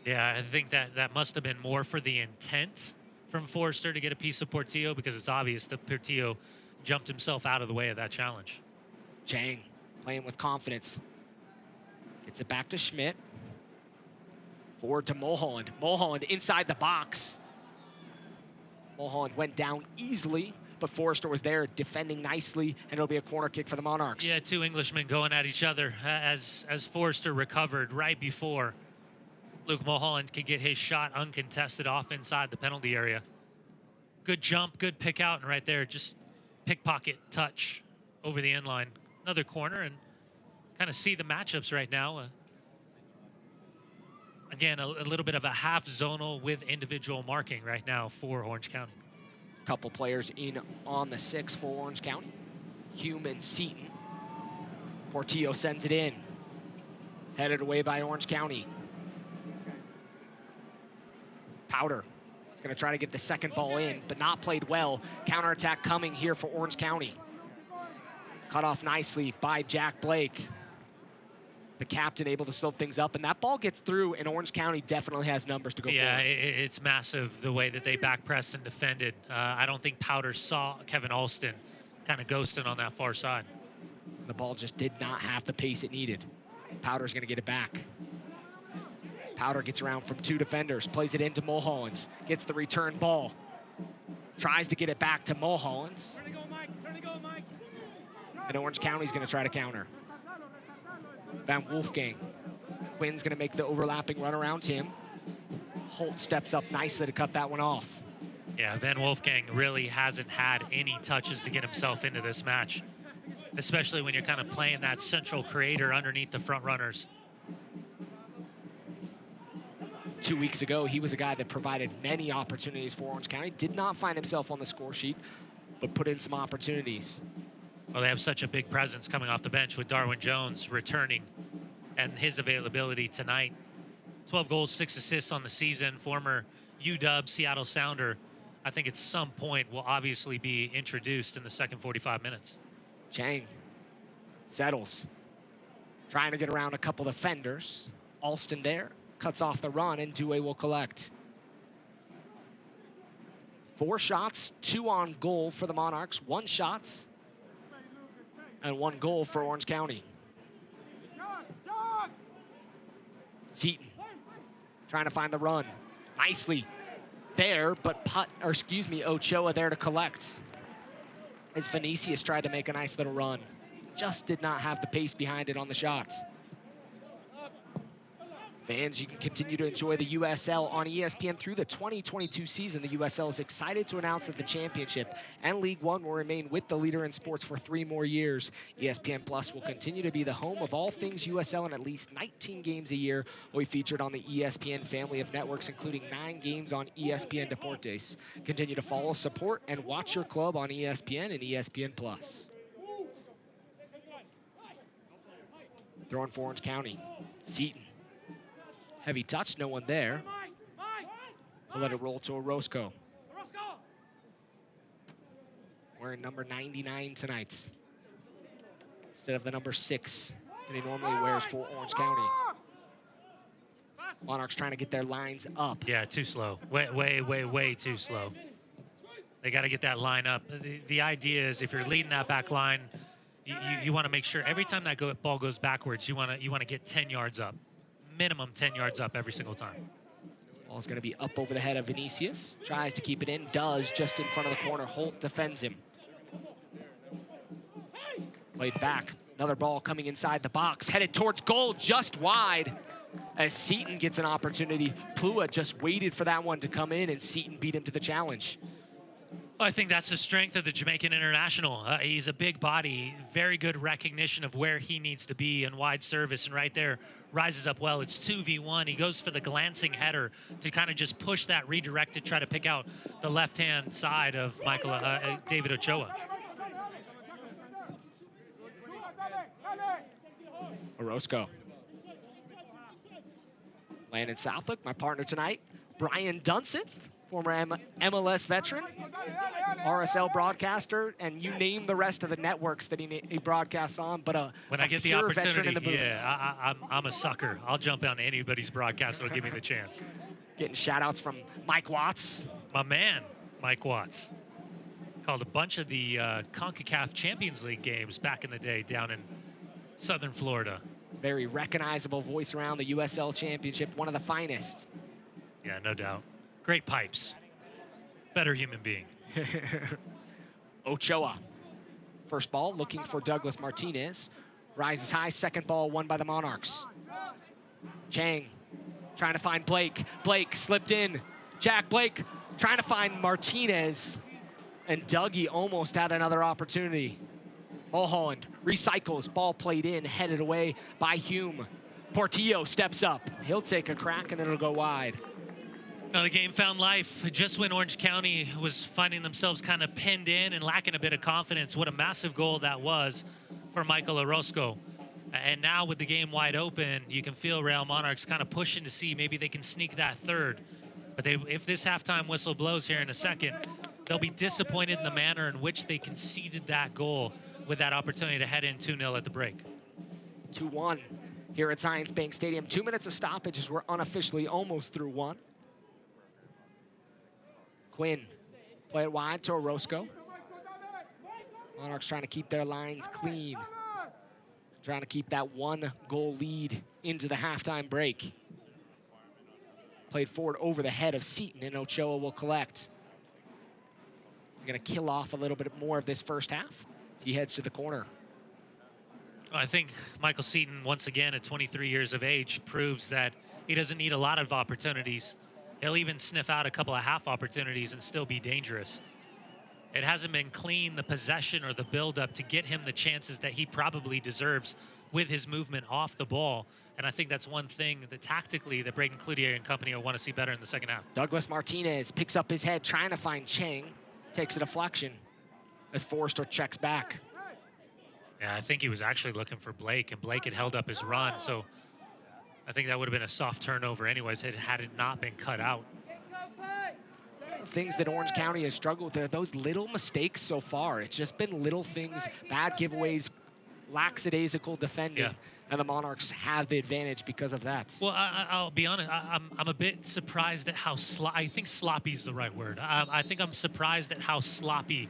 Yeah, I think that must have been more for the intent from Forrester to get a piece of Portillo, because it's obvious that Portillo jumped himself out of the way of that challenge. Chang playing with confidence. Gets it back to Schmidt. Forward to Mulholland. Mulholland inside the box. Mulholland went down easily, but Forrester was there defending nicely, and it'll be a corner kick for the Monarchs. Yeah, 2 Englishmen going at each other as Forrester recovered right before Luke Mulholland could get his shot uncontested off inside the penalty area. Good jump, good pick out, and right there, just pickpocket touch over the end line. Another corner, and kind of see the matchups right now. Again, a little bit of a half zonal with individual marking right now for Orange County. Couple players in on the 6 for Orange County. Hume and Seaton. Portillo sends it in. Headed away by Orange County. Powder is going to try to get the second ball in, but not played well. Counterattack coming here for Orange County. Cut off nicely by Jack Blake. The captain able to slow things up, and that ball gets through, and Orange County definitely has numbers to go yeah, forward. It's massive the way that they back pressed and defended. I don't think Powder saw Kevin Alston kind of ghosting on that far side. The ball just did not have the pace it needed. Powder's going to get it back. Powder gets around from 2 defenders, plays it into Mulholland, gets the return ball, tries to get it back to Mulholland. And Orange County's going to try to counter. Van Wolfgang. Quinn's going to make the overlapping run around him. Holt steps up nicely to cut that one off. Yeah, Van Wolfgang really hasn't had any touches to get himself into this match, especially when you're kind of playing that central creator underneath the front runners. 2 weeks ago, he was a guy that provided many opportunities for Orange County. Did not find himself on the score sheet, but put in some opportunities. Well, they have such a big presence coming off the bench with Darwin Jones returning and his availability tonight. 12 goals, 6 assists on the season. Former UW Seattle Sounder, I think at some point will obviously be introduced in the second 45 minutes. Chang settles. Trying to get around a couple defenders. Alston there. Cuts off the run, and Dewey will collect. 4 shots, 2 on goal for the Monarchs. 1 shots and 1 goal for Orange County. Seaton trying to find the run. Nicely there, but Ochoa there to collect. As Vinicius tried to make a nice little run. Just did not have the pace behind it on the shots. Fans, you can continue to enjoy the USL on ESPN through the 2022 season. The USL is excited to announce that the championship and League One will remain with the leader in sports for 3 more years. ESPN Plus will continue to be the home of all things USL, and at least 19 games a year will be featured on the ESPN family of networks, including 9 games on ESPN Deportes. Continue to follow, support, and watch your club on ESPN and ESPN Plus. Throwing for Orange County. Seaton. Heavy touch, no one there. We'll let it roll to Orozco. Wearing number 99 tonight, instead of the number 6 that he normally wears for Orange County. Monarchs trying to get their lines up. Yeah, too slow. Way too slow. They got to get that line up. The idea is if you're leading that back line, you want to make sure every time that ball goes backwards, you want to get 10 yards up, minimum 10 yards up every single time. Ball's going to be up over the head of Vinicius. Tries to keep it in, does just in front of the corner. Holt defends him. Played back. Another ball coming inside the box, headed towards goal, just wide. As Seton gets an opportunity, Plua just waited for that one to come in, and Seton beat him to the challenge. I think that's the strength of the Jamaican international. He's a big body, very good recognition of where he needs to be in wide service, and right there rises up well. It's 2v1. He goes for the glancing header to kind of just push that redirect to try to pick out the left-hand side of David Ochoa. Orozco. Landon Southwick, my partner tonight. Brian Dunseth, former MLS veteran, RSL broadcaster, and you name the rest of the networks that he broadcasts on, but when I get the pure veteran in the opportunity, booth. yeah, I'm a sucker. I'll jump on anybody's broadcast that'll give me the chance. Getting shout-outs from Mike Watts. My man, Mike Watts. Called a bunch of the CONCACAF Champions League games back in the day down in Southern Florida. Very recognizable voice around the USL Championship, one of the finest. Yeah, no doubt. Great pipes. Better human being. Ochoa. First ball looking for Douglas Martinez. Rises high, second ball won by the Monarchs. Chang trying to find Blake. Blake slipped in. Jack Blake trying to find Martinez. And Dougie almost had another opportunity. Mulholland recycles, ball played in, headed away by Hume. Portillo steps up. He'll take a crack and it'll go wide. Now the game found life just when Orange County was finding themselves kind of pinned in and lacking a bit of confidence. What a massive goal that was for Michael Orozco. And now with the game wide open, you can feel Real Monarchs kind of pushing to see maybe they can sneak that third. But if this halftime whistle blows here in a second, they'll be disappointed in the manner in which they conceded that goal with that opportunity to head in 2-0 at the break. 2-1 here at Zions Bank Stadium. 2 minutes of stoppages. We're unofficially almost through one. Quinn, play it wide to Orozco. Monarchs trying to keep their lines clean. Trying to keep that 1-goal lead into the halftime break. Played forward over the head of Seton, and Ochoa will collect. He's going to kill off a little bit more of this first half. He heads to the corner. I think Michael Seton, once again at 23 years of age, proves that he doesn't need a lot of opportunities. He'll even sniff out a couple of half opportunities and still be dangerous. It hasn't been clean, the possession or the build-up to get him the chances that he probably deserves with his movement off the ball. And I think that's one thing that tactically that Braden Cloutier and company will want to see better in the second half. Douglas Martinez picks up his head, trying to find Chang. Takes a deflection as Forrester checks back. Yeah, I think he was actually looking for Blake, and Blake had held up his run, so I think that would have been a soft turnover anyways had it not been cut out. Things that Orange County has struggled with are those little mistakes so far. It's just been little things, bad giveaways, lackadaisical defending, and the Monarchs have the advantage because of that. Well, I'll be honest, I'm a bit surprised at how I think sloppy is the right word. I think I'm surprised at how sloppy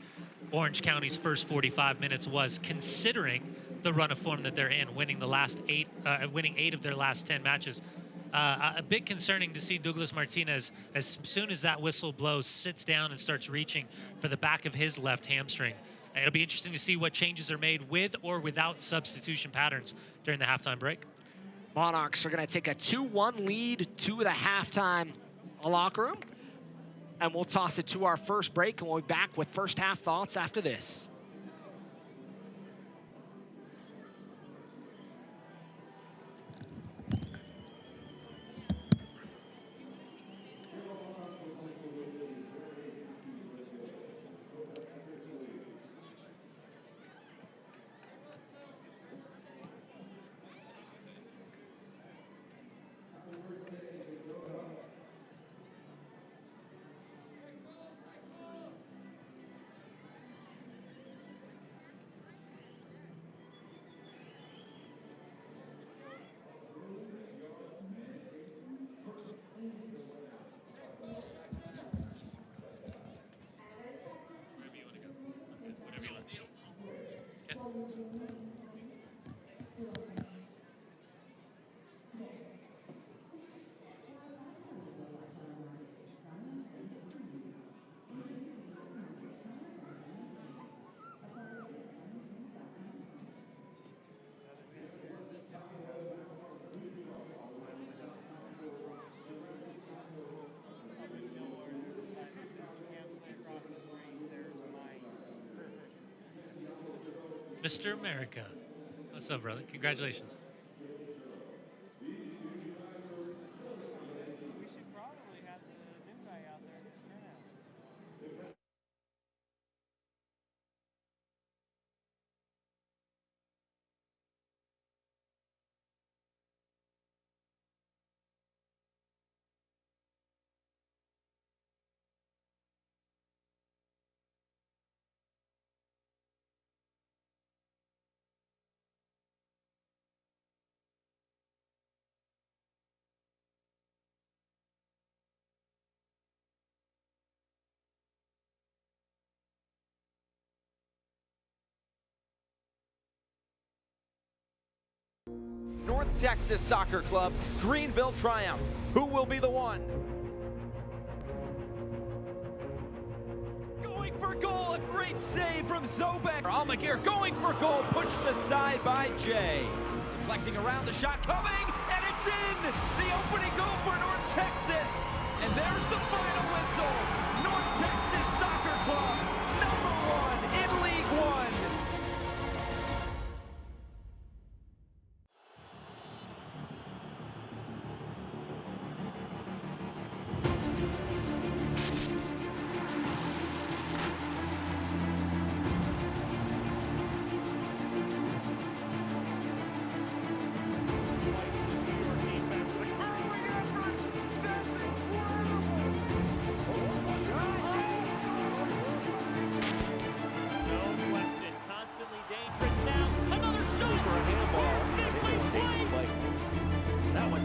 Orange County's first 45 minutes was, considering the run of form that they're in, winning winning 8 of their last 10 matches. A bit concerning to see Douglas Martinez, as soon as that whistle blows, sits down and starts reaching for the back of his left hamstring. It'll be interesting to see what changes are made with or without substitution patterns during the halftime break. Monarchs are going to take a 2-1 lead to the halftime locker room. And we'll toss it to our first break, and we'll be back with first half thoughts after this. Mr. America. What's up, brother? Congratulations. We should probably have the new guy out there in his turnout. North Texas Soccer Club, Greenville Triumph. Who will be the one? Going for goal, a great save from Zobek. Almaguer going for goal, pushed aside by Jay. Reflecting around, the shot coming, and it's in! The opening goal for North Texas. And there's the final whistle. North Texas Soccer Club, #1 in League One.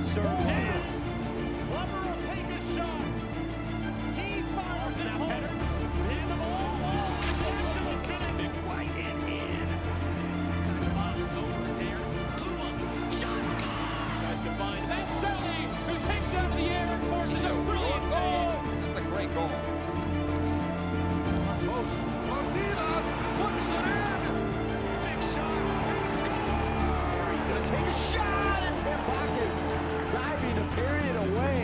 Served in. Clever will take a shot. He fires it home. In the ball. Oh, it's excellent finish. Right and in. Inside the box over there. Blue shot. Guys can find Mancelli, who takes it out of the air and forces a brilliant save. That's a great goal. Post. Partida puts it in. Big shot. He scores. He's going to take a shot, and Tampakis diving a period away.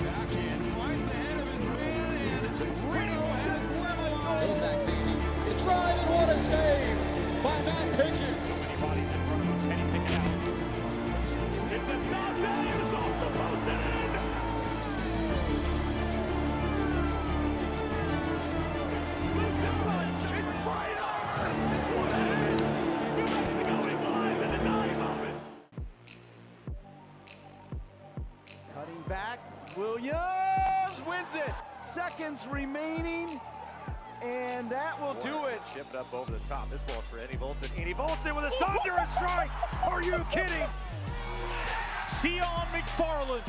Back in, finds the head of his man, and Reno has leveled. Tazak's aiming. It's a drive, and what a save by Matt Pickens. Anybody's in front of him. Can he pick it out? It's a shot down. It's off the post and in. It's right on. What a hit. New Mexico equalizes in the dive offense. Cutting back, Williams wins it. Seconds remaining, and that will do it. Chip it up over the top. This ball's for Eddie Volson. Eddie Volson with a thunderous strike. Are you kidding? Sion McFarland.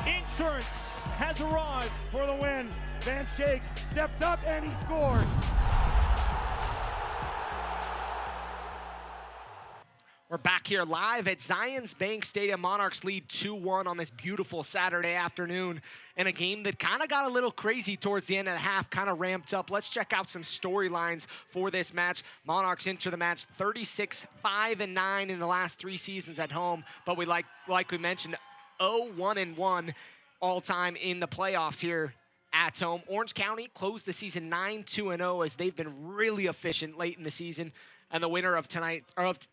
Insurance has arrived for the win. Van Schaik steps up and he scores. We're back here live at Zions Bank Stadium. Monarchs lead 2-1 on this beautiful Saturday afternoon in a game that kind of got a little crazy towards the end of the half, kind of ramped up. Let's check out some storylines for this match. Monarchs enter the match 36-5-9 in the last 3 seasons at home, but we like we mentioned 0-1-1 all-time in the playoffs here at home. Orange County closed the season 9-2-0 as they've been really efficient late in the season. And the winner of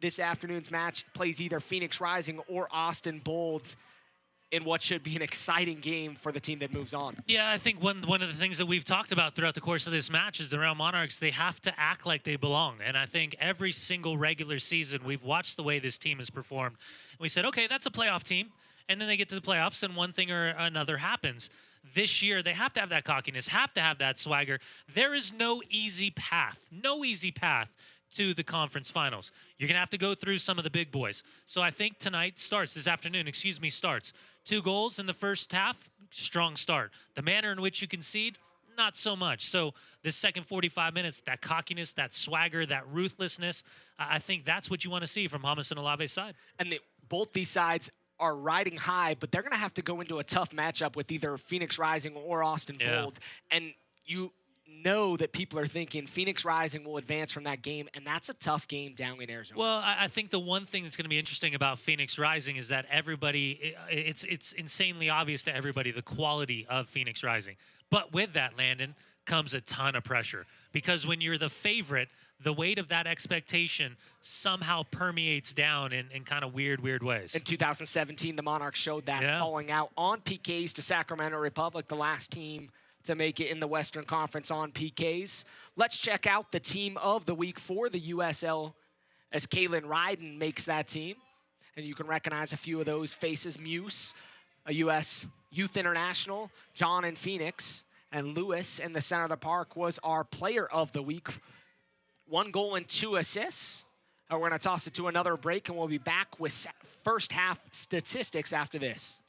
this afternoon's match plays either Phoenix Rising or Austin Bolds in what should be an exciting game for the team that moves on. Yeah, I think one of the things that we've talked about throughout the course of this match is the Real Monarchs, they have to act like they belong. And I think every single regular season, we've watched the way this team has performed. And we said, okay, that's a playoff team. And then they get to the playoffs and one thing or another happens. This year, they have to have that cockiness, have to have that swagger. There is no easy path to the conference finals. You're going to have to go through some of the big boys. So I think this afternoon starts. 2 goals in the first half, strong start. The manner in which you concede, not so much. So this second 45 minutes, that cockiness, that swagger, that ruthlessness, I think that's what you want to see from Hamas and Olave's side. And both these sides are riding high, but they're going to have to go into a tough matchup with either Phoenix Rising or Austin Bold. And you know that people are thinking Phoenix Rising will advance from that game, and that's a tough game down in Arizona. Well, I think the one thing that's going to be interesting about Phoenix Rising is that it's insanely obvious to everybody the quality of Phoenix Rising. But with that, Landon, comes a ton of pressure because when you're the favorite, the weight of that expectation somehow permeates down in kind of weird ways. In 2017, the Monarchs showed that, Yeah. falling out on PKs to Sacramento Republic, the last team to make it in the Western Conference on PKs. Let's check out the team of the week for the USL as Kaylin Ryden makes that team. And you can recognize a few of those faces. Muse, a U.S. Youth International, John in Phoenix, and Lewis in the center of the park was our player of the week. 1 goal and 2 assists. We're going to toss it to another break, and we'll be back with first half statistics after this.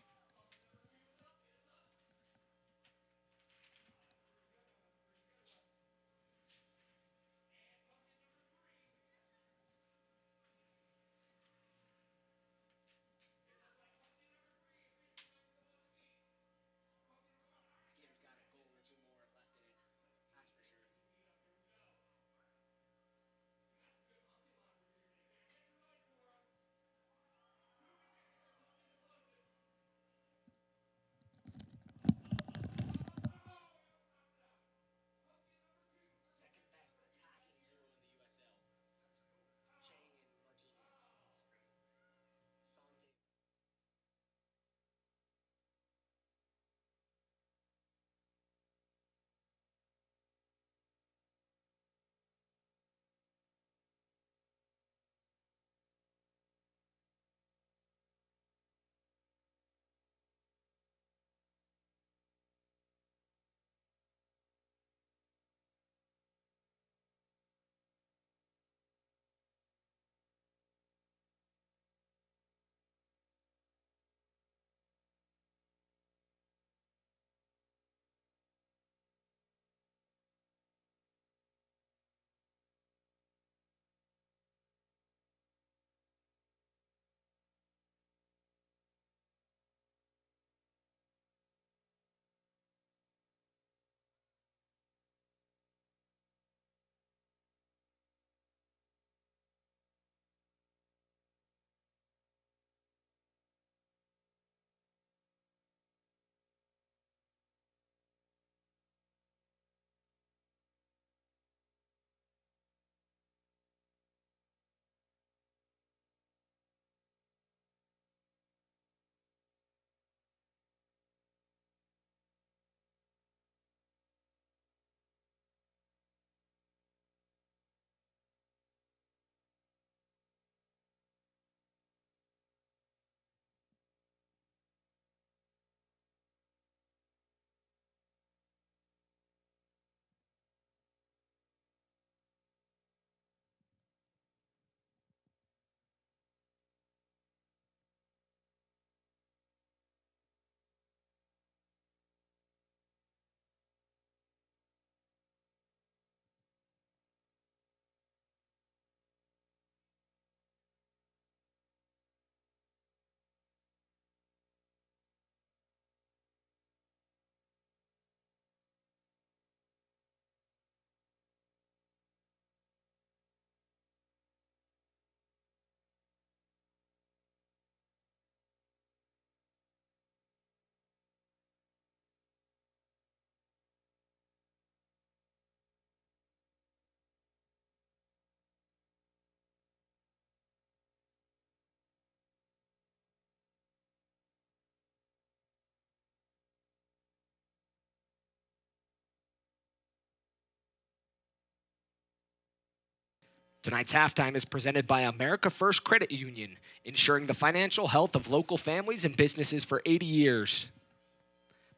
Tonight's halftime is presented by America First Credit Union, ensuring the financial health of local families and businesses for 80 years.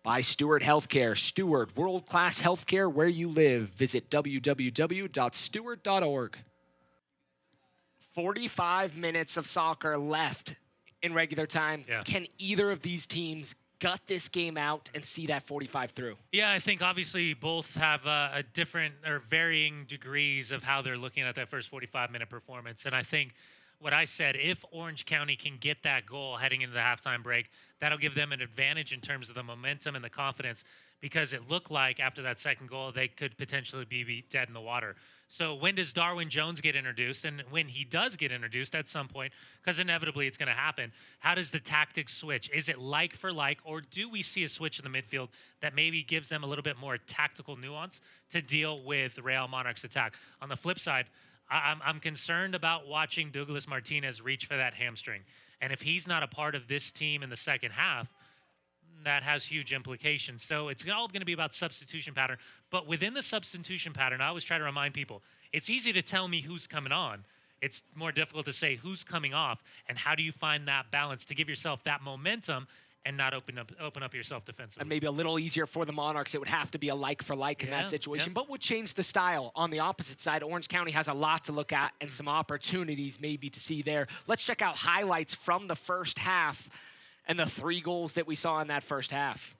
By Steward Healthcare. Steward, world-class healthcare where you live. Visit www.steward.org. 45 minutes of soccer left in regular time. Yeah. Can either of these teams gut this game out and see that 45 through? Yeah, I think obviously both have a different or varying degrees of how they're looking at that first 45-minute performance. And I think what I said, if Orange County can get that goal heading into the halftime break, that'll give them an advantage in terms of the momentum and the confidence, because it looked like after that second goal, they could potentially be dead in the water. So when does Darwin Jones get introduced? And when he does get introduced at some point, because inevitably it's going to happen, how does the tactics switch? Is it like for like, or do we see a switch in the midfield that maybe gives them a little bit more tactical nuance to deal with Real Monarchs' attack? On the flip side, I'm concerned about watching Douglas Martinez reach for that hamstring. And if he's not a part of this team in the second half, that has huge implications. So it's all going to be about substitution pattern. But within the substitution pattern, I always try to remind people, it's easy to tell me who's coming on. It's more difficult to say who's coming off, and how do you find that balance to give yourself that momentum and not open up yourself defensively. And maybe a little easier for the Monarchs. It would have to be a like for like in that situation, but would change the style. On the opposite side, Orange County has a lot to look at and some opportunities maybe to see there. Let's check out highlights from the first half and the 3 goals that we saw in that first half.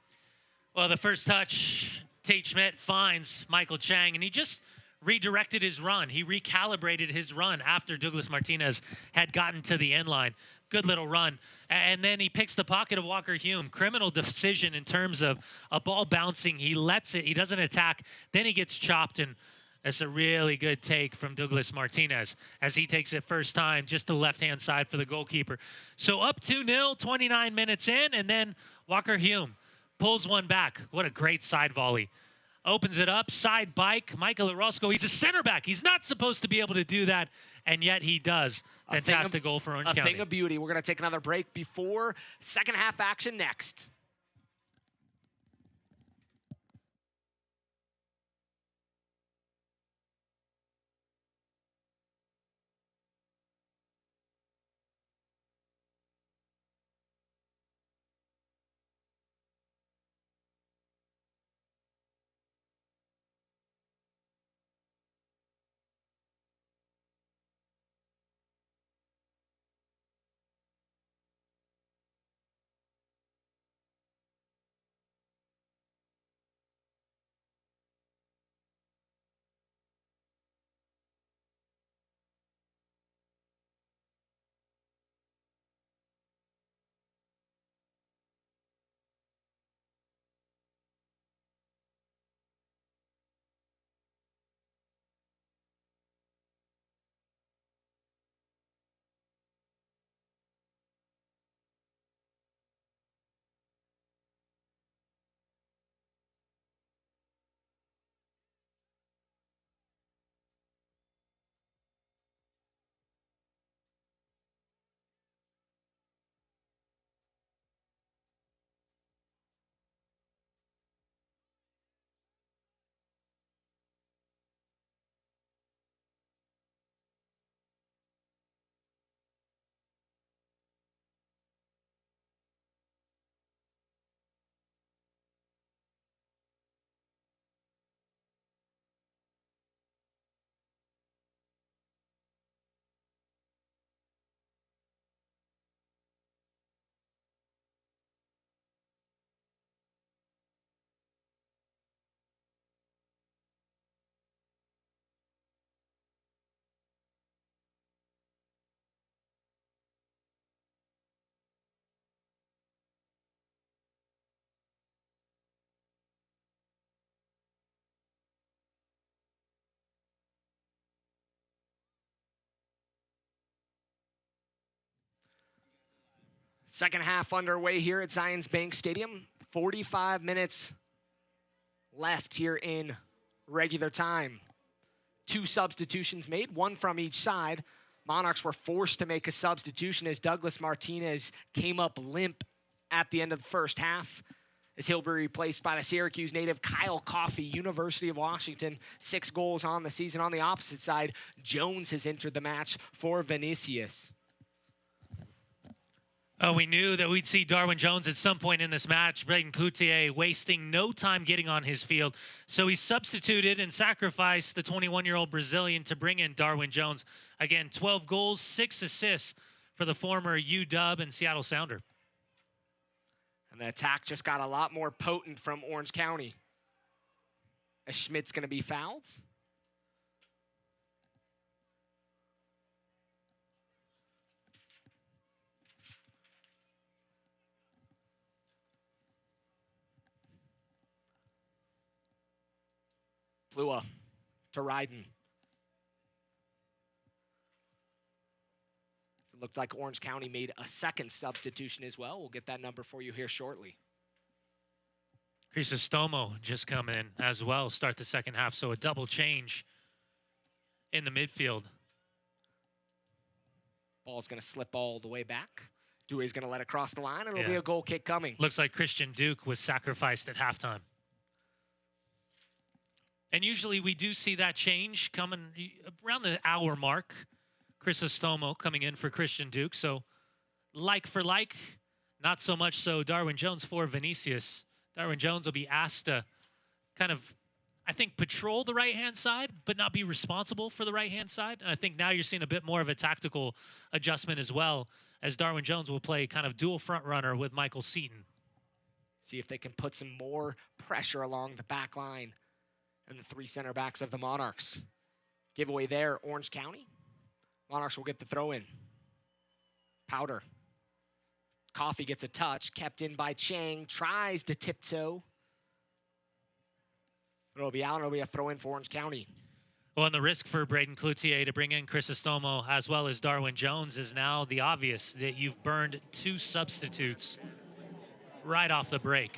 Well, the first touch, Tate Schmidt finds Michael Chang, and he just redirected his run. He recalibrated his run after Douglas Martinez had gotten to the end line. Good little run. And then he picks the pocket of Walker Hume. Criminal decision in terms of a ball bouncing. He lets it. He doesn't attack. Then he gets chopped, and that's a really good take from Douglas Martinez as he takes it first time, just the left-hand side for the goalkeeper. So up 2-0, 29 minutes in, and then Walker Hume pulls one back. What a great side volley. Opens it up, side bike. Michael Orozco, he's a center back. He's not supposed to be able to do that, and yet he does. Fantastic goal for Orange County. A thing of beauty. We're going to take another break before second half action next. Second half underway here at Zions Bank Stadium. 45 minutes left here in regular time. 2 substitutions made, 1 from each side. Monarchs were forced to make a substitution as Douglas Martinez came up limp at the end of the first half, as he'll be replaced by the Syracuse native Kyle Coffey, University of Washington. 6 goals on the season. On the opposite side, Jones has entered the match for Vinicius. We knew that we'd see Darwin Jones at some point in this match. Braden Coutier wasting no time getting on his field. So he substituted and sacrificed the 21-year-old Brazilian to bring in Darwin Jones. Again, 12 goals, 6 assists for the former UW and Seattle Sounder. And the attack just got a lot more potent from Orange County, as Schmidt's going to be fouled. Plua to Ryden. Looked like Orange County made a second substitution as well. We'll get that number for you here shortly. Crisostomo just come in as well, start the second half. So a double change in the midfield. Ball's going to slip all the way back. Dewey's going to let it cross the line. It'll be a goal kick coming. Looks like Christian Duke was sacrificed at halftime. And usually we do see that change coming around the hour mark. Crisostomo coming in for Christian Duke. So like for like, not so much so Darwin Jones for Vinicius. Darwin Jones will be asked to kind of, I think, patrol the right-hand side, but not be responsible for the right-hand side. And I think now you're seeing a bit more of a tactical adjustment as well, as Darwin Jones will play kind of dual front runner with Michael Seaton. See if they can put some more pressure along the back line and the three center backs of the Monarchs. Giveaway there, Orange County. Monarchs will get the throw in. Powder. Coffee gets a touch, kept in by Chang, tries to tiptoe. But it'll be out, and it'll be a throw in for Orange County. Well, and the risk for Braden Cloutier to bring in Crisostomo as well as Darwin Jones is now the obvious, that you've burned two substitutes right off the break.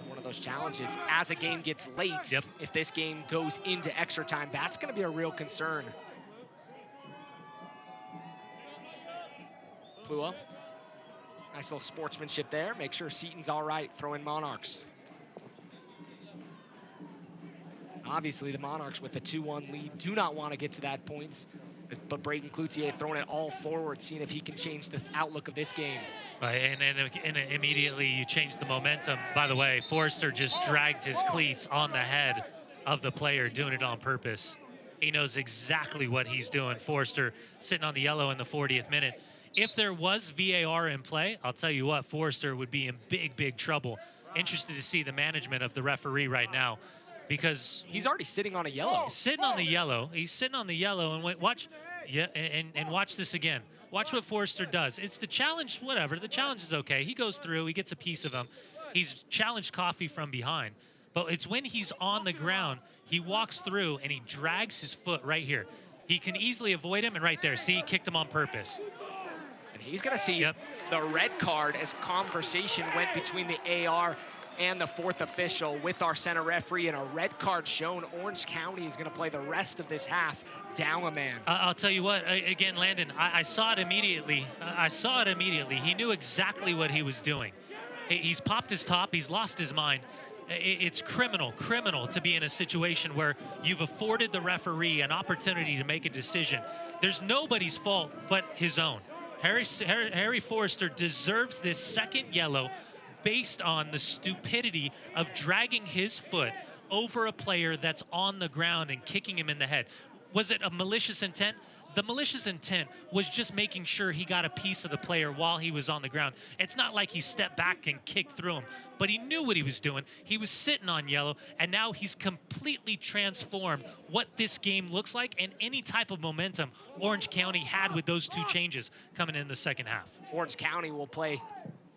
One of those challenges, as a game gets late, if this game goes into extra time, that's going to be a real concern. Plua, nice little sportsmanship there. Make sure Seaton's all right, throw in Monarchs. Obviously, the Monarchs with a 2-1 lead do not want to get to that point. But Braden Cloutier throwing it all forward, seeing if he can change the outlook of this game. Right, and immediately you change the momentum. By the way, Forrester just dragged his cleats on the head of the player, doing it on purpose. He knows exactly what he's doing. Forrester sitting on the yellow in the 40th minute. If there was VAR in play, I'll tell you what, Forrester would be in big, big trouble. Interested to see the management of the referee right now, because he's already sitting on a yellow. Sitting on the yellow. He's sitting on the yellow, and watch, and watch this again. Watch what Forrester does. It's the challenge, whatever. The challenge is okay. He goes through. He gets a piece of him. He's challenged Coffee from behind. But it's when he's on the ground, he walks through, and he drags his foot right here. He can easily avoid him, and right there, see, he kicked him on purpose. And he's going to see the red card as conversation went between the AR and the fourth official with our center referee, and a red card shown. Orange County is going to play the rest of this half down a man. I'll tell you what, again, Landon, I saw it immediately. I saw it immediately. He knew exactly what he was doing. He's popped his top. He's lost his mind. It's criminal to be in a situation where you've afforded the referee an opportunity to make a decision. There's nobody's fault but his own. Harry Forrester deserves this second yellow based on the stupidity of dragging his foot over a player that's on the ground and kicking him in the head. Was it a malicious intent? The malicious intent was just making sure he got a piece of the player while he was on the ground. It's not like he stepped back and kicked through him, but he knew what he was doing. He was sitting on yellow, and now he's completely transformed what this game looks like and any type of momentum Orange County had with those two changes coming in the second half. Orange County will play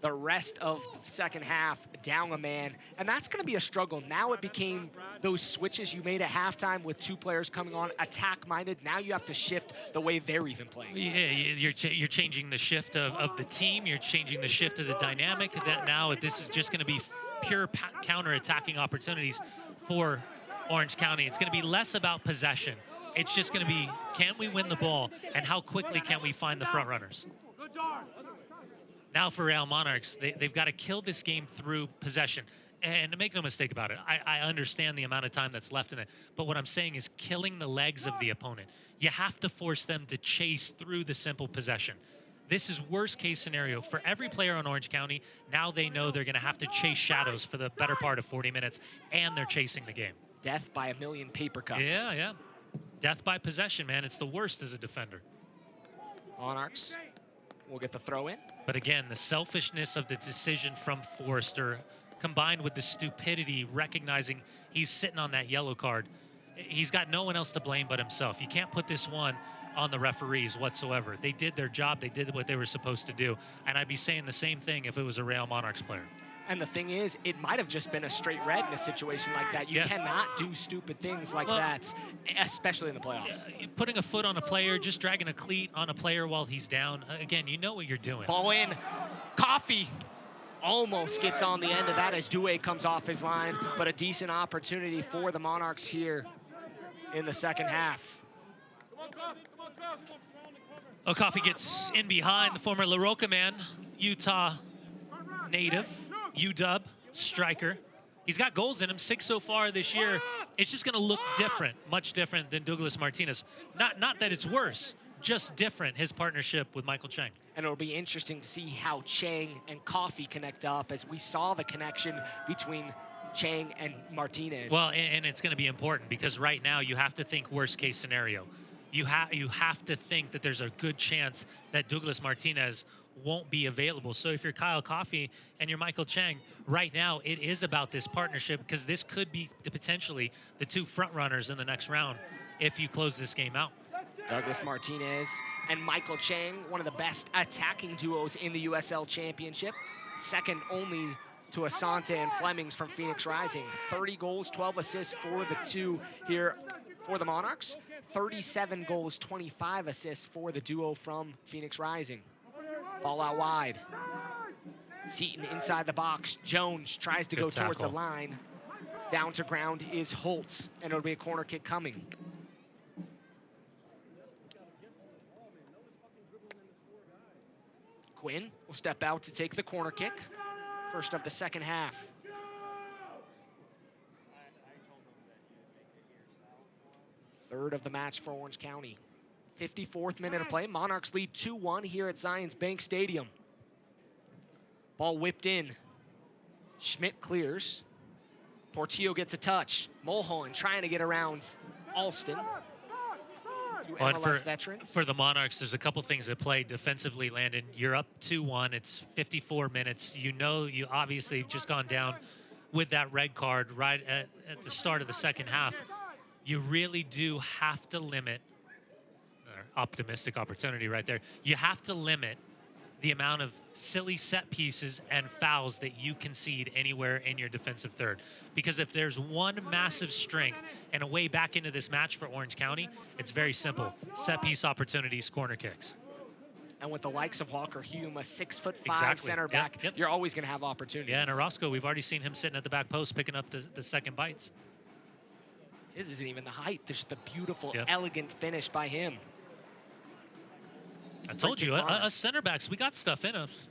the rest of the second half down a man, and that's going to be a struggle. Now it became those switches you made at halftime with two players coming on attack-minded. Now you have to shift the way they're even playing. Yeah, you're changing the shift of the team. You're changing the shift of the dynamic. That now this is just going to be pure counter-attacking opportunities for Orange County. It's going to be less about possession. It's just going to be, can we win the ball, and how quickly can we find the front runners? Now for Real Monarchs, they've got to kill this game through possession. And make no mistake about it, I understand the amount of time that's left in it. But what I'm saying is killing the legs of the opponent. You have to force them to chase through the simple possession. This is worst case scenario for every player on Orange County. Now they know they're going to have to chase shadows for the better part of 40 minutes, and they're chasing the game. Death by a million paper cuts. Yeah. Death by possession, man. It's the worst as a defender. Monarchs will get the throw in. But again, the selfishness of the decision from Forrester, combined with the stupidity, recognizing he's sitting on that yellow card. He's got no one else to blame but himself. You can't put this one on the referees whatsoever. They did their job. They did what they were supposed to do. And I'd be saying the same thing if it was a Real Monarchs player. And the thing is, it might have just been a straight red in a situation like that. You cannot do stupid things like that, especially in the playoffs. Putting a foot on a player, just dragging a cleat on a player while he's down. Again, you know what you're doing. Ball in. Coffee almost gets on the end of that as Douay comes off his line, but a decent opportunity for the Monarchs here in the second half. Coffee gets in behind the former La Roca man, Utah native, UW striker. He's got goals in him, 6 so far this year. It's just going to look different, much different than Douglas Martinez. Not that it's worse, just different, his partnership with Michael Chang. And it'll be interesting to see how Chang and Coffee connect up, as we saw the connection between Chang and Martinez. Well, and it's going to be important because right now you have to think worst case scenario. You have to think that there's a good chance that Douglas Martinez won't be available. So if you're Kyle Coffey and you're Michael Chang, right now it is about this partnership, because this could be potentially the 2 front runners in the next round if you close this game out. Douglas Martinez and Michael Chang, one of the best attacking duos in the USL Championship, second only to Asante and Flemings from Phoenix Rising. 30 goals, 12 assists for the 2 here for the Monarchs. 37 goals, 25 assists for the duo from Phoenix Rising. Ball out wide. Seaton inside the box. Jones tries to go towards the line. Down to ground is Holtz, and it'll be a corner kick coming. Quinn will step out to take the corner kick. First of the second half. Third of the match for Orange County. 54th minute of play. Monarchs lead 2-1 here at Zions Bank Stadium. Ball whipped in. Schmidt clears. Portillo gets a touch. Mulholland trying to get around Alston. Two MLS veterans. For the Monarchs, there's a couple things at play defensively, Landon. You're up 2-1. It's 54 minutes. You know you obviously have just gone down with that red card right at the start of the second half. You really do have to limit, optimistic opportunity right there. You have to limit the amount of silly set pieces and fouls that you concede anywhere in your defensive third. Because if there's one massive strength and a way back into this match for Orange County, it's very simple. Set piece opportunities, corner kicks. And with the likes of Walker Hume, a 6'5" center back, you're always going to have opportunities. Yeah, and Orozco, we've already seen him sitting at the back post picking up the second bites. His isn't even the height. There's the beautiful, elegant finish by him. I told you, us center backs, we got stuff in us.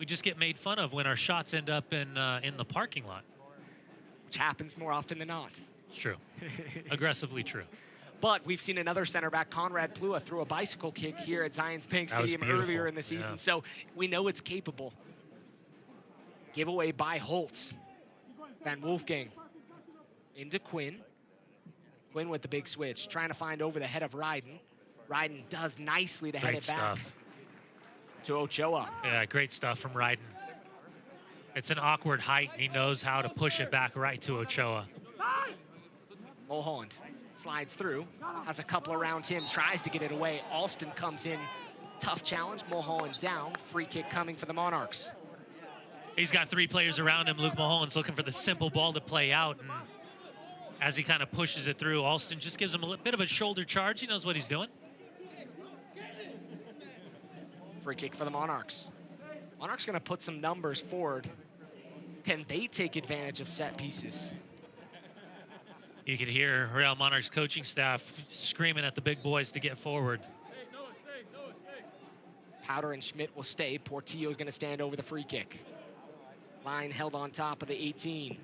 We just get made fun of when our shots end up in the parking lot. Which happens more often than not. It's true. Aggressively true. But we've seen another center back, Conrad Plua, throw a bicycle kick here at Zions Bank Stadium earlier in the season. So we know it's capable. Giveaway by Holtz. Van Wolfgang into Quinn. Quinn with the big switch, trying to find over the head of Ryden. Ryden does nicely to head it back to Ochoa. Yeah, great stuff from Ryden. It's an awkward height. He knows how to push it back right to Ochoa. Mulholland slides through, has a couple around him, tries to get it away. Alston comes in, tough challenge. Mulholland down, free kick coming for the Monarchs. He's got 3 players around him. Luke Mulholland's looking for the simple ball to play out, and as he kind of pushes it through, Alston just gives him a bit of a shoulder charge. He knows what he's doing. Free kick for the Monarchs. Monarchs going to put some numbers forward. Can they take advantage of set pieces? You could hear Real Monarchs coaching staff screaming at the big boys to get forward. Powder and Schmidt will stay. Portillo is going to stand over the free kick. Line held on top of the 18.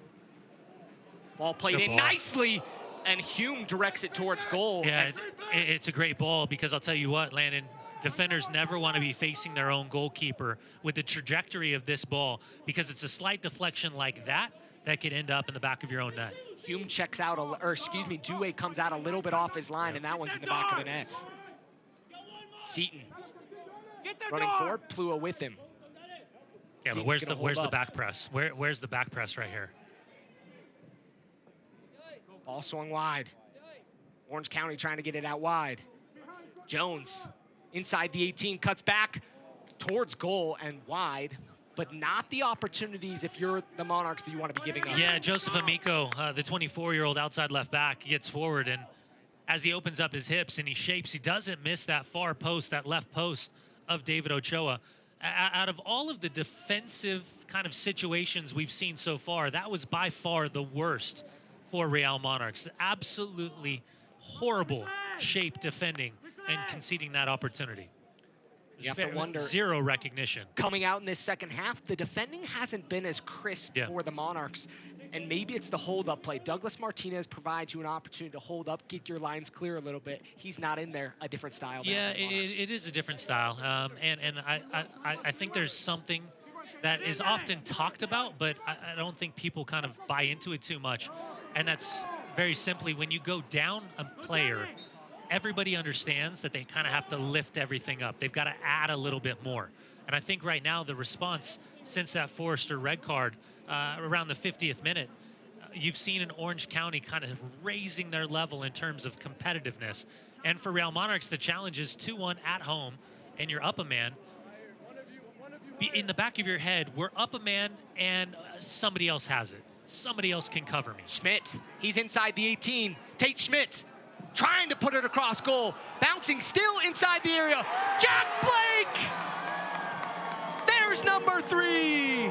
Ball played in nicely, and Hume directs it towards goal. Yeah, it's a great ball, because I'll tell you what, Landon, defenders never want to be facing their own goalkeeper with the trajectory of this ball, because it's a slight deflection like that that could end up in the back of your own net. Hume checks out, Douay comes out a little bit off his line, and that one's in the back of the net. Seaton running forward, Plua with him. Yeah, but where's the back press? Where's the back press right here? Ball swung wide. Orange County trying to get it out wide. Jones inside the 18, cuts back towards goal and wide. but not the opportunities if you're the Monarchs that you want to be giving up. Yeah, Joseph Amico, the 24-year-old outside left back, gets forward, and as he opens up his hips and he shapes, he doesn't miss that far post, that left post of David Ochoa. Out of all of the defensive kind of situations we've seen so far, that was by far the worst for Real Monarchs. Absolutely horrible shape defending and conceding that opportunity. You have to wonder. Zero recognition. Coming out in this second half, the defending hasn't been as crisp for the Monarchs. And maybe it's the hold-up play. Douglas Martinez provides you an opportunity to hold up, get your lines clear a little bit. He's not in there, a different style. Yeah, it is a different style. And I think there's something that is often talked about, but I don't think people kind of buy into it too much. And that's very simply when you go down a player, everybody understands that they kind of have to lift everything up. They've got to add a little bit more. And I think right now the response since that Forrester red card around the 50th minute, you've seen in Orange County kind of raising their level in terms of competitiveness. And for Real Monarchs, the challenge is 2-1 at home, and you're up a man. In the back of your head, we're up a man, and somebody else has it. Somebody else can cover me. Schmidt, he's inside the 18. Tate Schmidt trying to put it across goal. Bouncing still inside the area. Jack Blake! There's number 3.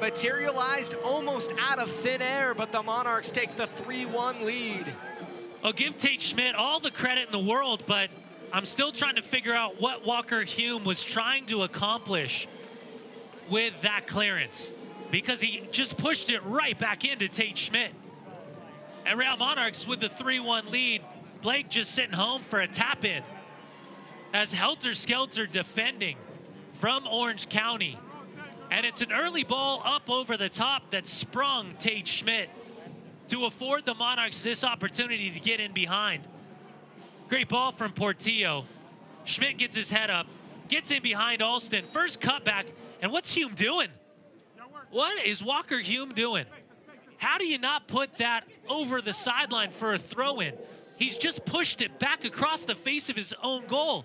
Materialized almost out of thin air, but the Monarchs take the 3-1 lead. I'll give Tate Schmidt all the credit in the world, but I'm still trying to figure out what Walker Hume was trying to accomplish with that clearance, because he just pushed it right back into Tate Schmidt. And Real Monarchs with the 3-1 lead. Blake just sitting home for a tap-in as helter-skelter defending from Orange County. And it's an early ball up over the top that sprung Tate Schmidt to afford the Monarchs this opportunity to get in behind. Great ball from Portillo. Schmidt gets his head up, gets in behind Alston. First cutback, and what's Hume doing? What is Walker Hume doing? How do you not put that over the sideline for a throw-in? He's just pushed it back across the face of his own goal.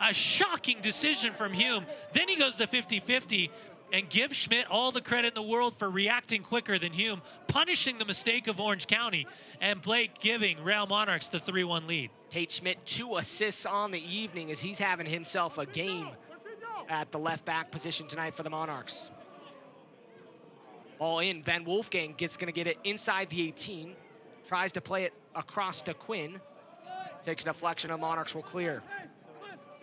A shocking decision from Hume. Then he goes to 50-50 and gives Schmidt all the credit in the world for reacting quicker than Hume, punishing the mistake of Orange County, and Blake giving Real Monarchs the 3-1 lead. Tate Schmidt 2 assists on the evening as he's having himself a game at the left back position tonight for the Monarchs. Ball in, Van Wolfgang gonna get it inside the 18, tries to play it across to Quinn, takes a deflection, and Monarchs will clear.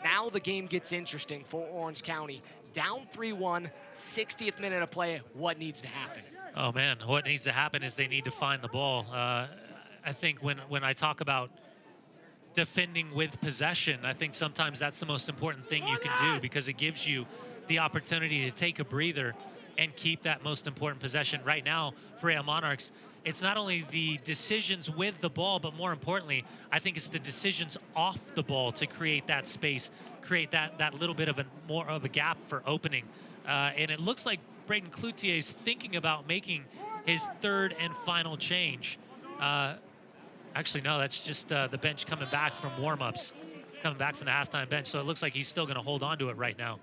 Now the game gets interesting for Orange County. Down 3-1, 60th minute of play. What needs to happen? Oh man, what needs to happen is they need to find the ball. I think when I talk about defending with possession, I think sometimes that's the most important thing you can do, because it gives you the opportunity to take a breather and keep that most important possession. Right now, for Real Monarchs, it's not only the decisions with the ball, but more importantly, I think it's the decisions off the ball to create that space, create that little bit of more of a gap for opening. And it looks like Braden Cloutier is thinking about making his third and final change. Actually, no, that's just the bench coming back from warm-ups, coming back from the halftime bench. So it looks like he's still going to hold on to it right now.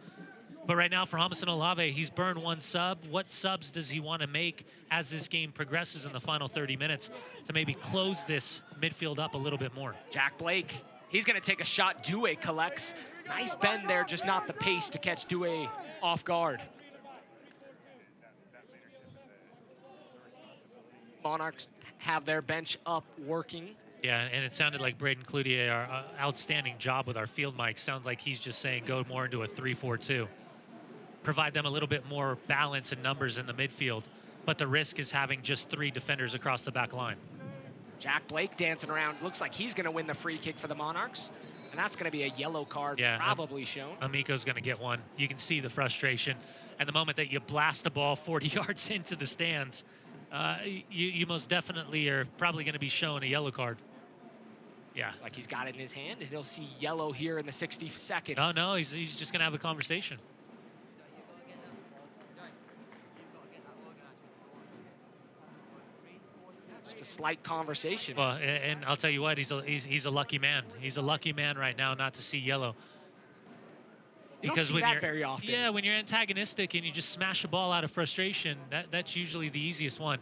But right now for Jamison Olave, he's burned 1 sub. What subs does he want to make as this game progresses in the final 30 minutes to maybe close this midfield up a little bit more? Jack Blake, he's going to take a shot. Douay collects. Nice bend there, just not the pace to catch Douay off guard. Monarchs have their bench up working. Yeah, and it sounded like Braden Cloutier, our outstanding job with our field mic, sounds like he's just saying go more into a 3-4-2. Provide them a little bit more balance and numbers in the midfield, but the risk is having just 3 defenders across the back line. Jack Blake dancing around. Looks like he's going to win the free kick for the Monarchs, and that's going to be a yellow card probably shown. Amico's going to get one. You can see the frustration. And the moment that you blast the ball 40 yards into the stands, you most definitely are probably going to be shown a yellow card. Yeah. Looks like he's got it in his hand, and he'll see yellow here in the 60 seconds. Oh, no, he's just going to have a conversation. Just a slight conversation. Well, and I'll tell you what, he's a lucky man. He's a lucky man right now not to see yellow. You don't see that very often. Yeah, when you're antagonistic and you just smash a ball out of frustration, that's usually the easiest one.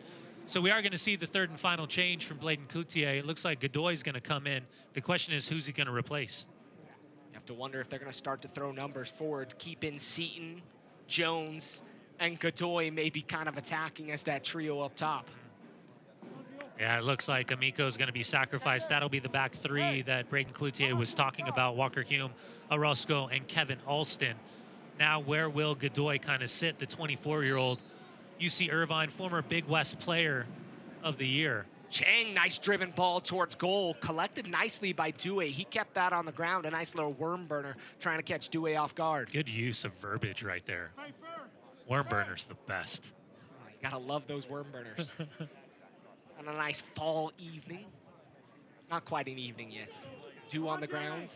So we are going to see the third and final change from Bladen Coutier. It looks like Godoy's going to come in. The question is, who's he going to replace? You have to wonder if they're going to start to throw numbers forward, keep in Seaton, Jones, and Godoy maybe kind of attacking as that trio up top. Yeah, it looks like Amico's going to be sacrificed. That'll be the back three that Braden Cloutier was talking about: Walker Hume, Orozco, and Kevin Alston. Now, where will Godoy kind of sit, the 24-year-old UC Irvine, former Big West Player of the Year? Chang, nice driven ball towards goal, collected nicely by Dewey. He kept that on the ground, a nice little worm burner, trying to catch Dewey off guard. Good use of verbiage right there. Worm burner's the best. Oh, you gotta love those worm burners. On a nice fall evening. Not quite an evening yet. Dew on the ground.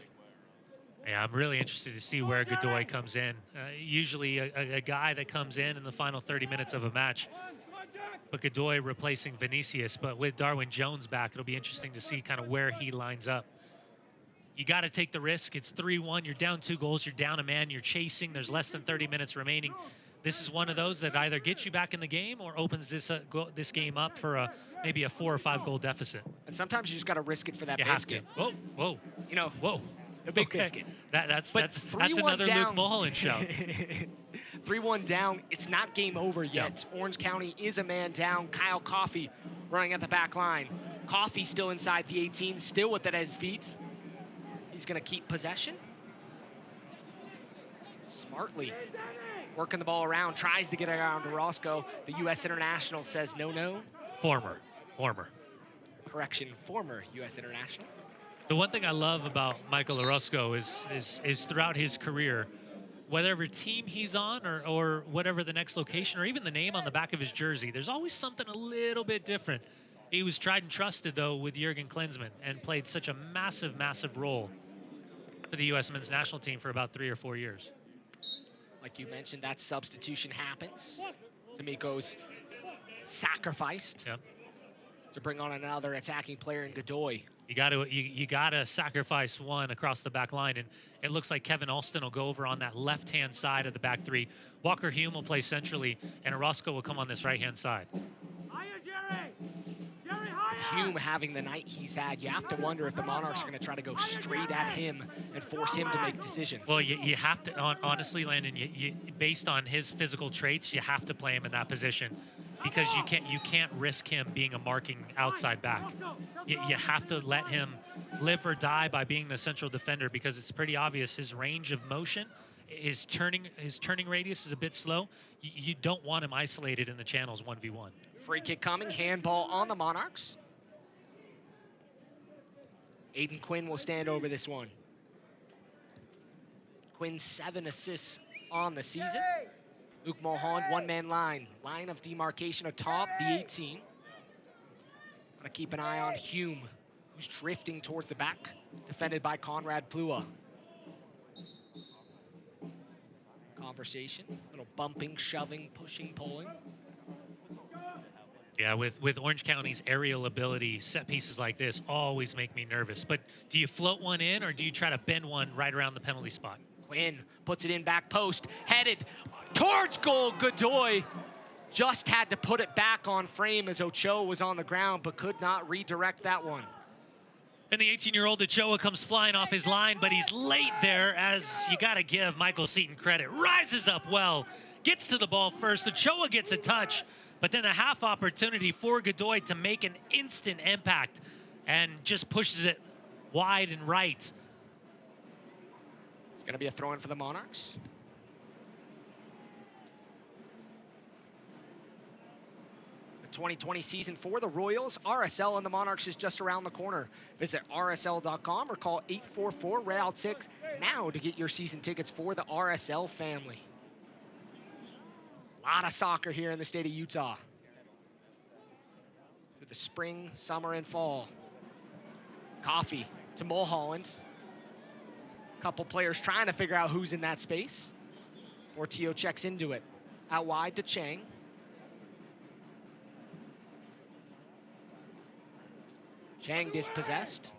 Yeah, I'm really interested to see where Godoy comes in. Usually a guy that comes in the final 30 minutes of a match. But Godoy replacing Vinicius. But with Darwin Jones back, it'll be interesting to see kind of where he lines up. You got to take the risk. It's 3-1. You're down 2 goals. You're down a man. You're chasing. There's less than 30 minutes remaining. This is one of those that either gets you back in the game or opens this game up for maybe a 4 or 5 goal deficit. And sometimes you just got to risk it for that you biscuit. Have to. Whoa. You know, whoa. The big biscuit. That's another down. Luke Mulholland shout. 3-1 down. It's not game over yet. Yeah. Orange County is a man down. Kyle Coffey running at the back line. Coffey still inside the 18, still with it at his feet. He's going to keep possession. Smartly working the ball around, tries to get it around to Roscoe. The U.S. International says no. Former. Correction, former U.S. International. The one thing I love about Michael Orozco is throughout his career, whatever team he's on or whatever the next location or even the name on the back of his jersey, there's always something a little bit different. He was tried and trusted, though, with Jurgen Klinsmann and played such a massive, massive role for the U.S. men's national team for about 3 or 4 years. Like you mentioned, that substitution happens. D'Amico's sacrificed to bring on another attacking player in Godoy. You gotta sacrifice one across the back line, and it looks like Kevin Alston will go over on that left-hand side of the back three. Walker Hume will play centrally, and Orozco will come on this right-hand side. With Hume having the night he's had, you have to wonder if the Monarchs are going to try to go straight at him and force him to make decisions. Well, you have to, honestly, Landon, based on his physical traits, you have to play him in that position because you can't risk him being a marking outside back. You have to let him live or die by being the central defender because it's pretty obvious his range of motion, his turning radius is a bit slow. You don't want him isolated in the channels 1v1. Free kick coming, handball on the Monarchs. Aiden Quinn will stand over this one. Quinn 7 assists on the season. Luke Mulholland, one-man line. Line of demarcation atop the 18. Gotta keep an eye on Hume, who's drifting towards the back, defended by Conrad Plua. Conversation, little bumping, shoving, pushing, pulling. Yeah, with Orange County's aerial ability, set pieces like this always make me nervous. But do you float one in or do you try to bend one right around the penalty spot? Quinn puts it in back post, headed towards goal. Godoy just had to put it back on frame as Ochoa was on the ground, but could not redirect that one. And the 18-year-old Ochoa comes flying off his line, but he's late there, as you got to give Michael Seaton credit. Rises up well, gets to the ball first. Ochoa gets a touch, but then a half opportunity for Godoy to make an instant impact and just pushes it wide and right. It's going to be a throw-in for the Monarchs. The 2020 season for the Royals, RSL and the Monarchs is just around the corner. Visit rsl.com or call 844-REAL-TICK now to get your season tickets for the RSL family. A lot of soccer here in the state of Utah. Through the spring, summer, and fall. Coffey to Mulholland. Couple players trying to figure out who's in that space. Portillo checks into it. Out wide to Chang. Chang dispossessed.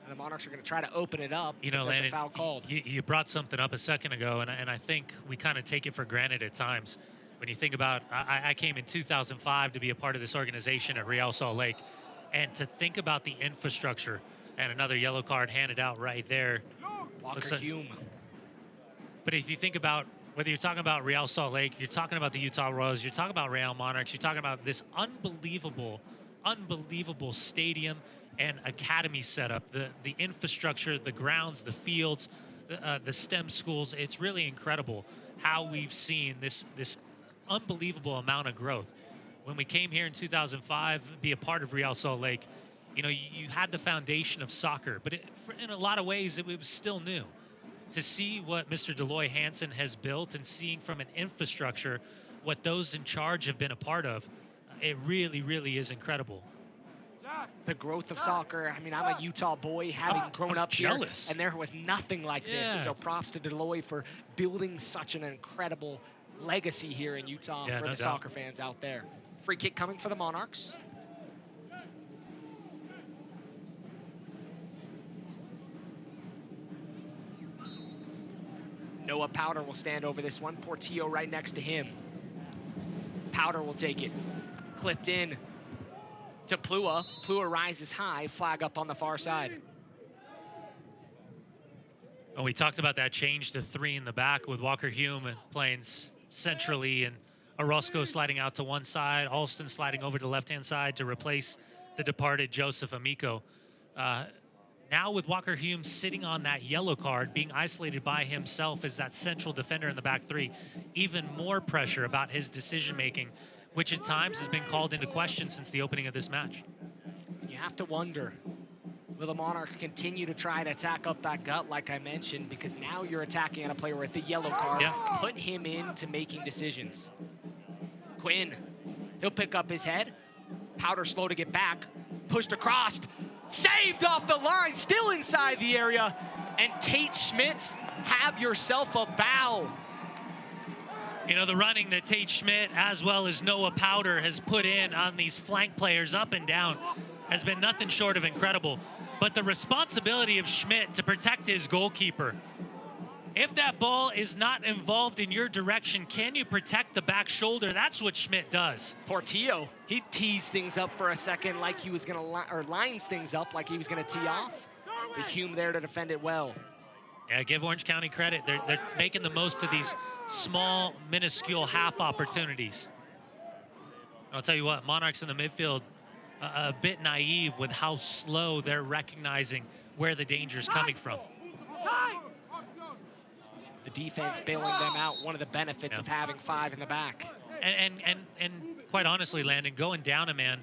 And the Monarchs are going to try to open it up. You know, there's Landon, a foul called. You brought something up a second ago, and I think we kind of take it for granted at times. When you think about, I came in 2005 to be a part of this organization at Real Salt Lake, and to think about the infrastructure, and another yellow card handed out right there. Walker Hume. But if you think about, whether you're talking about Real Salt Lake, you're talking about the Utah Royals, you're talking about Real Monarchs, you're talking about this unbelievable stadium and academy setup, the infrastructure, the grounds, the fields, the STEM schools. It's really incredible how we've seen this unbelievable amount of growth. When we came here in 2005, be a part of Real Salt Lake, you know, you had the foundation of soccer, but in a lot of ways, it was still new. To see what Mr. Deloy Hansen has built and seeing from an infrastructure what those in charge have been a part of, it really, really is incredible. The growth of soccer. I mean, I'm a Utah boy, having grown up jealous. here, and there was nothing like this. So props to Deloy for building such an incredible legacy here in Utah for the soccer fans out there. Free kick coming for the Monarchs. Noah Powder will stand over this one. Portillo right next to him. Powder will take it. Clipped in to Plua. Plua rises high, flag up on the far side. Oh, we talked about that change to 3 in the back with Walker Hume playing centrally and Orozco sliding out to one side, Alston sliding over to the left-hand side to replace the departed Joseph Amico. Now with Walker Hume sitting on that yellow card, being isolated by himself as that central defender in the back 3, even more pressure about his decision-making, which at times has been called into question since the opening of this match. You have to wonder, will the Monarchs continue to try to attack up that gut like I mentioned, because now you're attacking on a player with the yellow card. Put him into making decisions. Quinn, he'll pick up his head. Powder slow to get back, pushed across, saved off the line, still inside the area. And Tate Schmitz, have yourself a bow. You know, the running that Tate Schmidt as well as Noah Powder has put in on these flank players up and down has been nothing short of incredible. But the responsibility of Schmidt to protect his goalkeeper. If that ball is not involved in your direction, can you protect the back shoulder? That's what Schmidt does. Portillo, he teased things up for a second like he was gonna, or lines things up like he was gonna tee off. With Hume there to defend it well. Yeah, give Orange County credit. They're making the most of these small, minuscule half opportunities. I'll tell you what, Monarchs in the midfield, a bit naive with how slow they're recognizing where the danger is coming from. The defense bailing them out, one of the benefits of having 5 in the back. And quite honestly, Landon, going down a man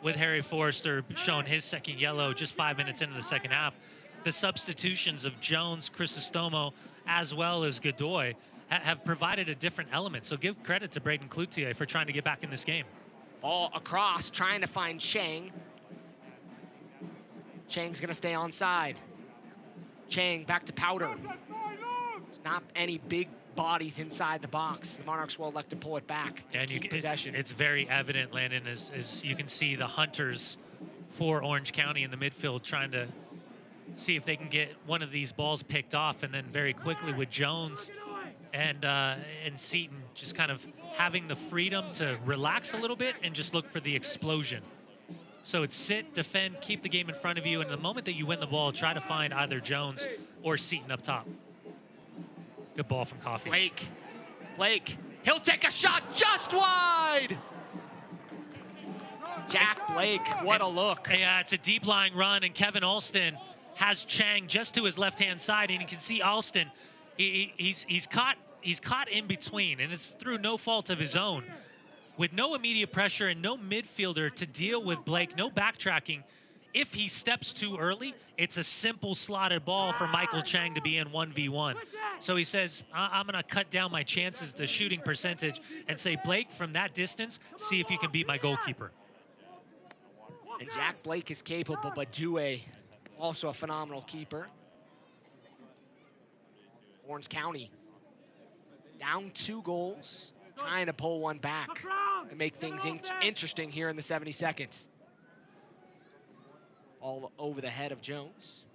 with Harry Forrester showing his second yellow just 5 minutes into the second half, the substitutions of Jones, Crisostomo, as well as Godoy have provided a different element. So give credit to Braden Cloutier for trying to get back in this game. Ball across, trying to find Chang. Chang's gonna stay onside. Chang back to Powder. There's not any big bodies inside the box. The Monarchs will elect to pull it back and keep possession. It's very evident, Landon, as you can see the hunters for Orange County in the midfield trying to see if they can get one of these balls picked off, and then very quickly with Jones and Seaton just kind of having the freedom to relax a little bit and just look for the explosion. So it's sit, defend, keep the game in front of you, and the moment that you win the ball, try to find either Jones or Seaton up top. Good ball from Coffey. Blake, he'll take a shot just wide. Jack Blake, what a look. Yeah, it's a deep lying run, and Kevin Alston has Chang just to his left-hand side, and you can see Alston, he's caught in between, and it's through no fault of his own. With no immediate pressure and no midfielder to deal with Blake, no backtracking. If he steps too early, it's a simple slotted ball for Michael Chang to be in 1v1. So he says, I'm going to cut down my chances, the shooting percentage, and say, Blake, from that distance, see if you can beat my goalkeeper. And Jack Blake is capable, but Due, also a phenomenal keeper. Orange County down 2 goals, trying to pull one back and make things interesting here in the 72nd. all over the head of Jones.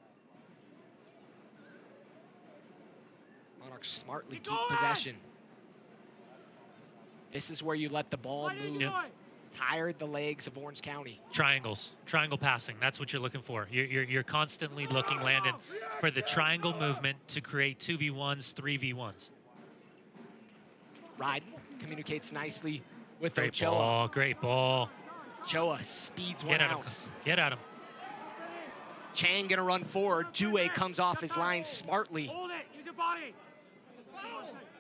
Monarchs smartly keep possession. This is where you let the ball move. Tired the legs of Orange County. Triangles, triangle passing. That's what you're looking for. You're constantly looking, Landon, for the triangle movement to create 2v1s, 3v1s. Ryden communicates nicely with Great Ochoa. ball, great ball. Ochoa speeds one out. Get at him. Chang gonna run forward. Due comes off his line smartly. Hold it. Use your body.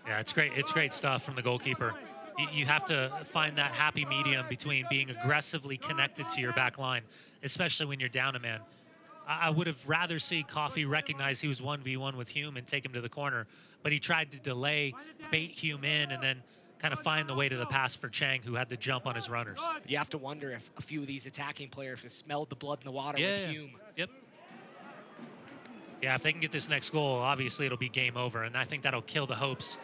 Yeah, it's great. It's great stuff from the goalkeeper. You have to find that happy medium between being aggressively connected to your back line, especially when you're down a man. I would have rather see Coffey recognize he was 1v1 with Hume and take him to the corner, but he tried to delay, bait Hume in, and then kind of find the way to the pass for Chang, who had to jump on his runners. You have to wonder if a few of these attacking players have smelled the blood in the water with Hume. Yep. Yeah, if they can get this next goal, obviously it'll be game over, and I think that'll kill the hopes.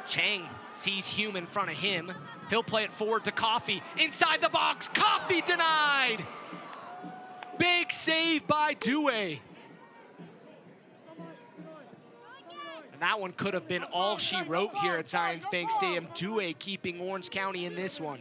Chang sees Hume in front of him. He'll play it forward to Coffey. Inside the box, Coffey denied! Big save by Due. And that one could have been all she wrote here at Zions Bank Stadium. Due keeping Orange County in this one.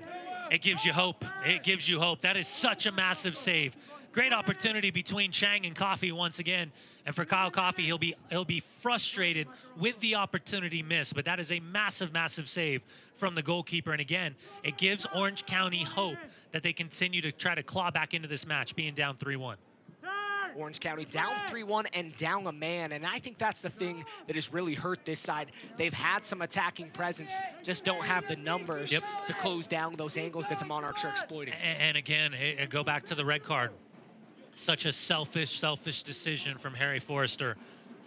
It gives you hope. It gives you hope. That is such a massive save. Great opportunity between Chang and Coffey once again. And for Kyle Coffey, he'll be frustrated with the opportunity missed. But that is a massive, massive save from the goalkeeper. And again, it gives Orange County hope that they continue to try to claw back into this match, being down 3-1. Orange County down 3-1 and down a man. And I think that's the thing that has really hurt this side. They've had some attacking presence, just don't have the numbers to close down those angles that the Monarchs are exploiting. And again, go back to the red card. Such a selfish decision from Harry Forrester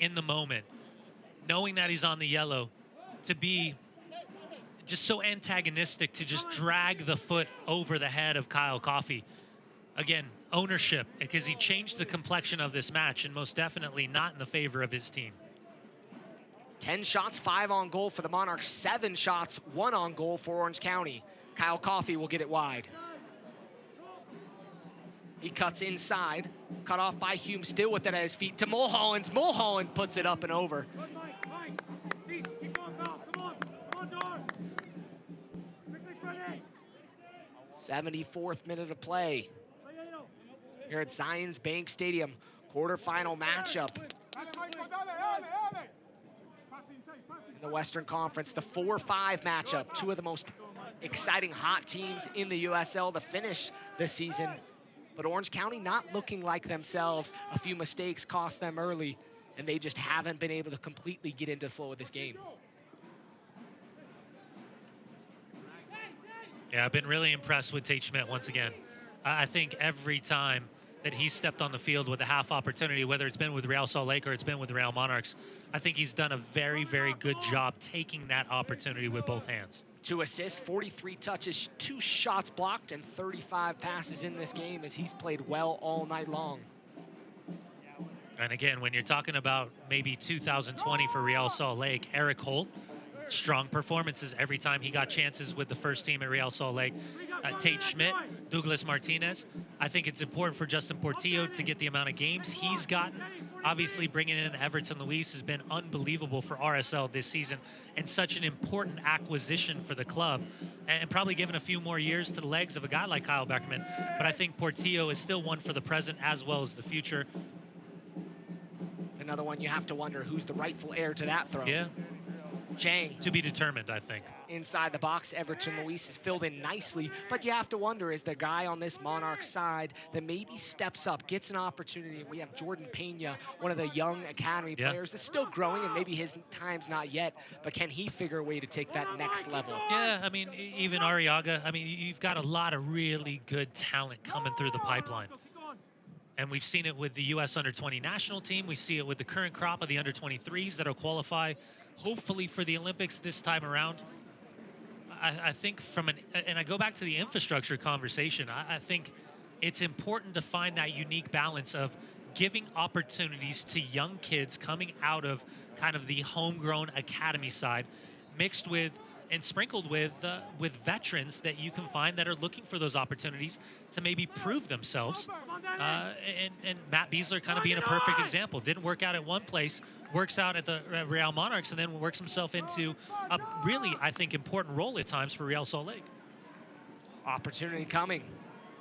in the moment, knowing that he's on the yellow, to be just so antagonistic, to just drag the foot over the head of Kyle Coffey. Again, ownership, because he changed the complexion of this match, and most definitely not in the favor of his team. 10 shots, 5 on goal for the Monarchs, 7 shots, 1 on goal for Orange County. Kyle Coffey will get it wide. He cuts inside, cut off by Hume, still with it at his feet to Mulholland. Mulholland puts it up and over. 74th minute of play here at Zions Bank Stadium. Quarterfinal matchup in the Western Conference. The 4-5 matchup. Two of the most exciting hot teams in the USL to finish the season. But Orange County not looking like themselves. A few mistakes cost them early, and they just haven't been able to completely get into the flow of this game. Yeah, I've been really impressed with Tate Schmidt once again. I think every time that he's stepped on the field with a half opportunity, whether it's been with Real Salt Lake or it's been with the Real Monarchs, I think he's done a very, very good job taking that opportunity with both hands. 2 assists, 43 touches, 2 shots blocked, and 35 passes in this game as he's played well all night long. And again, when you're talking about maybe 2020 for Real Salt Lake, Eric Holt, strong performances every time he got chances with the first team at Real Salt Lake. Tate Schmidt, Douglas Martinez. I think it's important for Justin Portillo to get the amount of games he's gotten. Obviously, bringing in Everton Luis has been unbelievable for RSL this season and such an important acquisition for the club, and probably given a few more years to the legs of a guy like Kyle Beckerman. But I think Portillo is still one for the present as well as the future. It's another one you have to wonder who's the rightful heir to that throne. Yeah. Chang. To be determined, I think. Inside the box, Everton Luis is filled in nicely, but you have to wonder, is the guy on this Monarch side that maybe steps up, gets an opportunity? We have Jordan Pena, one of the young academy players that's still growing, and maybe his time's not yet, but can he figure a way to take that next level? Yeah, I mean, even Arriaga, I mean, you've got a lot of really good talent coming through the pipeline. And we've seen it with the U.S. Under-20 national team. We see it with the current crop of the Under-23s that'll qualify hopefully for the Olympics this time around. I think and I go back to the infrastructure conversation, I think it's important to find that unique balance of giving opportunities to young kids coming out of kind of the homegrown academy side, mixed with and sprinkled with veterans that you can find that are looking for those opportunities to maybe prove themselves. And Matt Beasler kind of being a perfect example. Didn't work out at one place, works out at the Real Monarchs, and then works himself into a really, I think, important role at times for Real Salt Lake. Opportunity coming.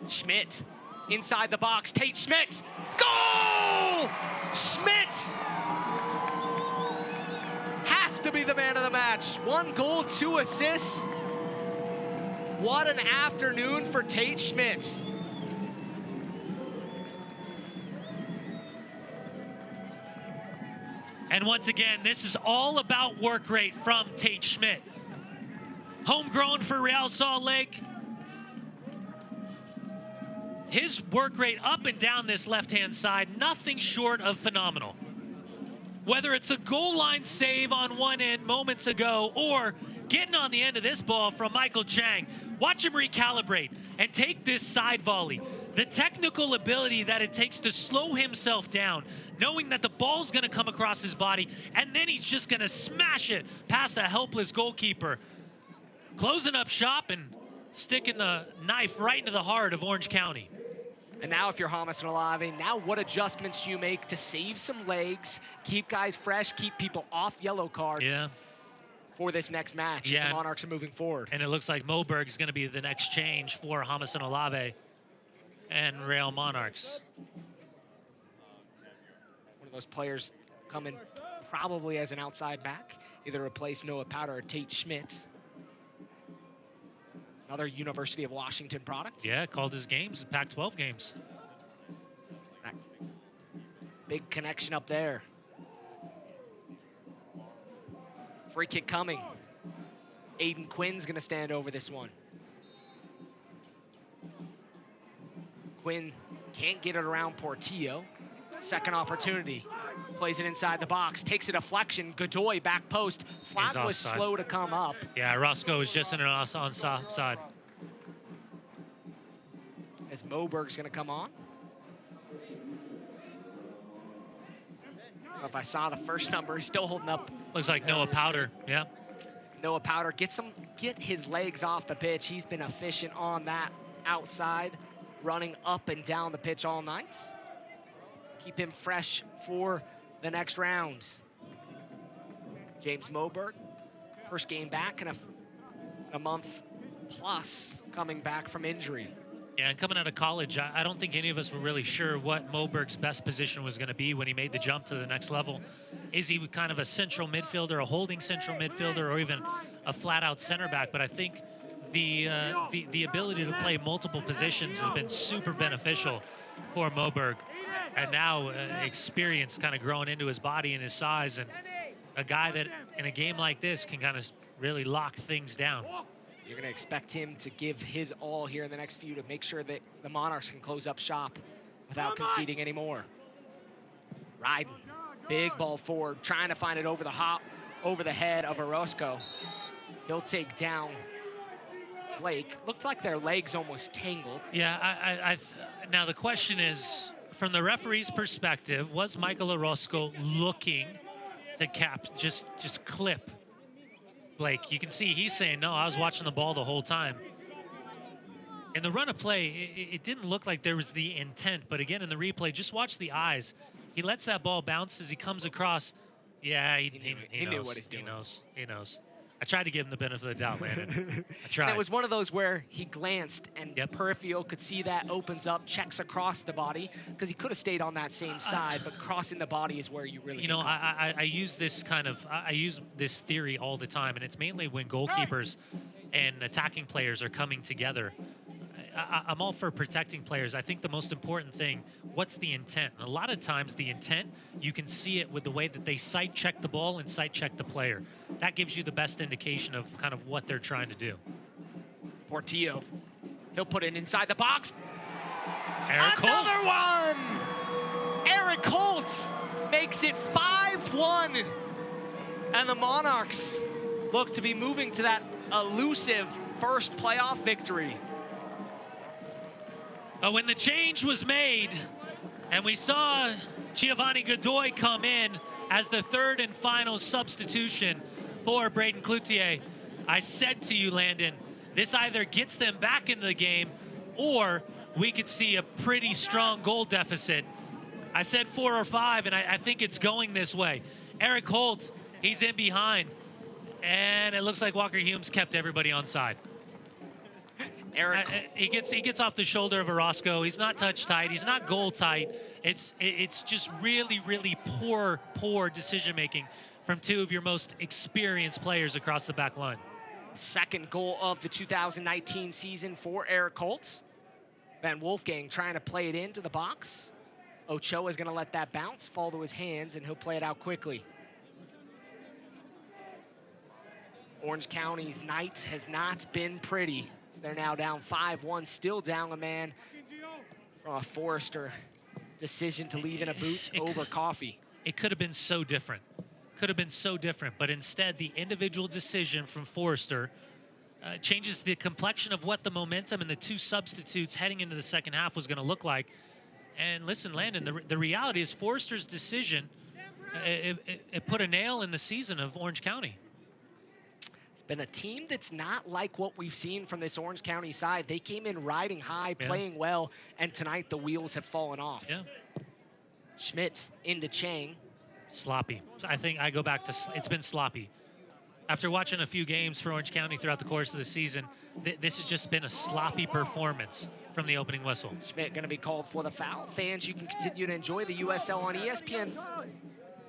Schmidt inside the box. Tate Schmidt. Goal! Schmidt has to be the man of the match. 1 goal, 2 assists. What an afternoon for Tate Schmidt. And once again, this is all about work rate from Tate Schmidt. Homegrown for Real Salt Lake. His work rate up and down this left-hand side, nothing short of phenomenal. Whether it's a goal line save on one end moments ago or getting on the end of this ball from Michael Chang, watch him recalibrate and take this side volley. The technical ability that it takes to slow himself down, knowing that the ball's gonna come across his body, and then he's just gonna smash it past a helpless goalkeeper. Closing up shop and sticking the knife right into the heart of Orange County. And now if you're Hamas and Olave, now what adjustments do you make to save some legs, keep guys fresh, keep people off yellow cards for this next match as the Monarchs are moving forward? And it looks like Moberg is going to be the next change for Hamas and Olave and Real Monarchs. One of those players coming probably as an outside back, either replace Noah Powder or Tate Schmidt. Another University of Washington product. Yeah, called his games, Pac-12 games. Big connection up there. Free kick coming. Aiden Quinn's gonna stand over this one. Quinn can't get it around Portillo. Second opportunity. Plays it inside the box, takes a deflection. Godoy back post. Flat was slow to come up. Yeah, Roscoe was just in an onside. As Moberg's gonna come on. I don't know if I saw the first number, he's still holding up. Looks like Noah Powder, yeah. Noah Powder, get his legs off the pitch. He's been efficient on that outside, running up and down the pitch all night. Keep him fresh for the next rounds. James Moberg, first game back in a month plus, coming back from injury. Yeah, and coming out of college, I don't think any of us were really sure what Moberg's best position was going to be when he made the jump to the next level. Is he kind of a central midfielder, a holding central midfielder, or even a flat-out center back? But I think the ability to play multiple positions has been super beneficial for Moberg. And now experience kind of growing into his body and his size, and a guy that in a game like this can kind of really lock things down. You're going to expect him to give his all here in the next few to make sure that the Monarchs can close up shop without conceding anymore. Ryden, big ball forward, trying to find it over the head of Orozco. He'll take down Blake. Looked like their legs almost tangled. Yeah, now the question is, from the referee's perspective, was Michael Orozco looking to just clip Blake? You can see he's saying, no, I was watching the ball the whole time. In the run of play, it didn't look like there was the intent, but again, in the replay, just watch the eyes. He lets that ball bounce as he comes across. Yeah, he knew what he's doing. He knows. I tried to give him the benefit of the doubt, Landon. I tried. And it was one of those where he glanced and peripheral could see that, opens up, checks across the body, because he could have stayed on that same side, but crossing the body is where you really I use this I use this theory all the time, and it's mainly when goalkeepers and attacking players are coming together. I'm all for protecting players. I think the most important thing, what's the intent? And a lot of times the intent, you can see it with the way that they sight check the ball and sight check the player. That gives you the best indication of kind of what they're trying to do. Portillo, he'll put it inside the box. Another one! Eric Holtz makes it 5-1. And the Monarchs look to be moving to that elusive first playoff victory. When the change was made and we saw Giovanni Godoy come in as the third and final substitution for Braden Cloutier, I said to you, Landon, this either gets them back into the game or we could see a pretty strong goal deficit. I said 4 or 5, and I think it's going this way. Eric Holt, he's in behind, and it looks like Walker Humes kept everybody on side. Eric, he gets off the shoulder of Orozco. He's not touch tight. He's not goal tight. It's just really, really poor decision making from 2 of your most experienced players across the back line. second goal of the 2019 season for Eric Holtz. Van Wolfgang trying to play it into the box. Ochoa is going to let that bounce, fall to his hands, and he'll play it out quickly. Orange County's night has not been pretty. So they're now down 5-1, still down a man from a Forrester decision to leave in a boot over Coffee. It could have been so different. But instead, the individual decision from Forrester changes the complexion of what the momentum and the 2 substitutes heading into the second half was going to look like. And listen, Landon, the reality is Forrester's decision, it put a nail in the season of Orange County. It's been a team that's not like what we've seen from this Orange County side. They came in riding high, playing well, and tonight the wheels have fallen off. Yeah. Schmidt into Chang. Sloppy. I think I go back to, it's been sloppy. After watching a few games for Orange County throughout the course of the season, this has just been a sloppy performance from the opening whistle. Schmidt going to be called for the foul. Fans, you can continue to enjoy the USL on ESPN.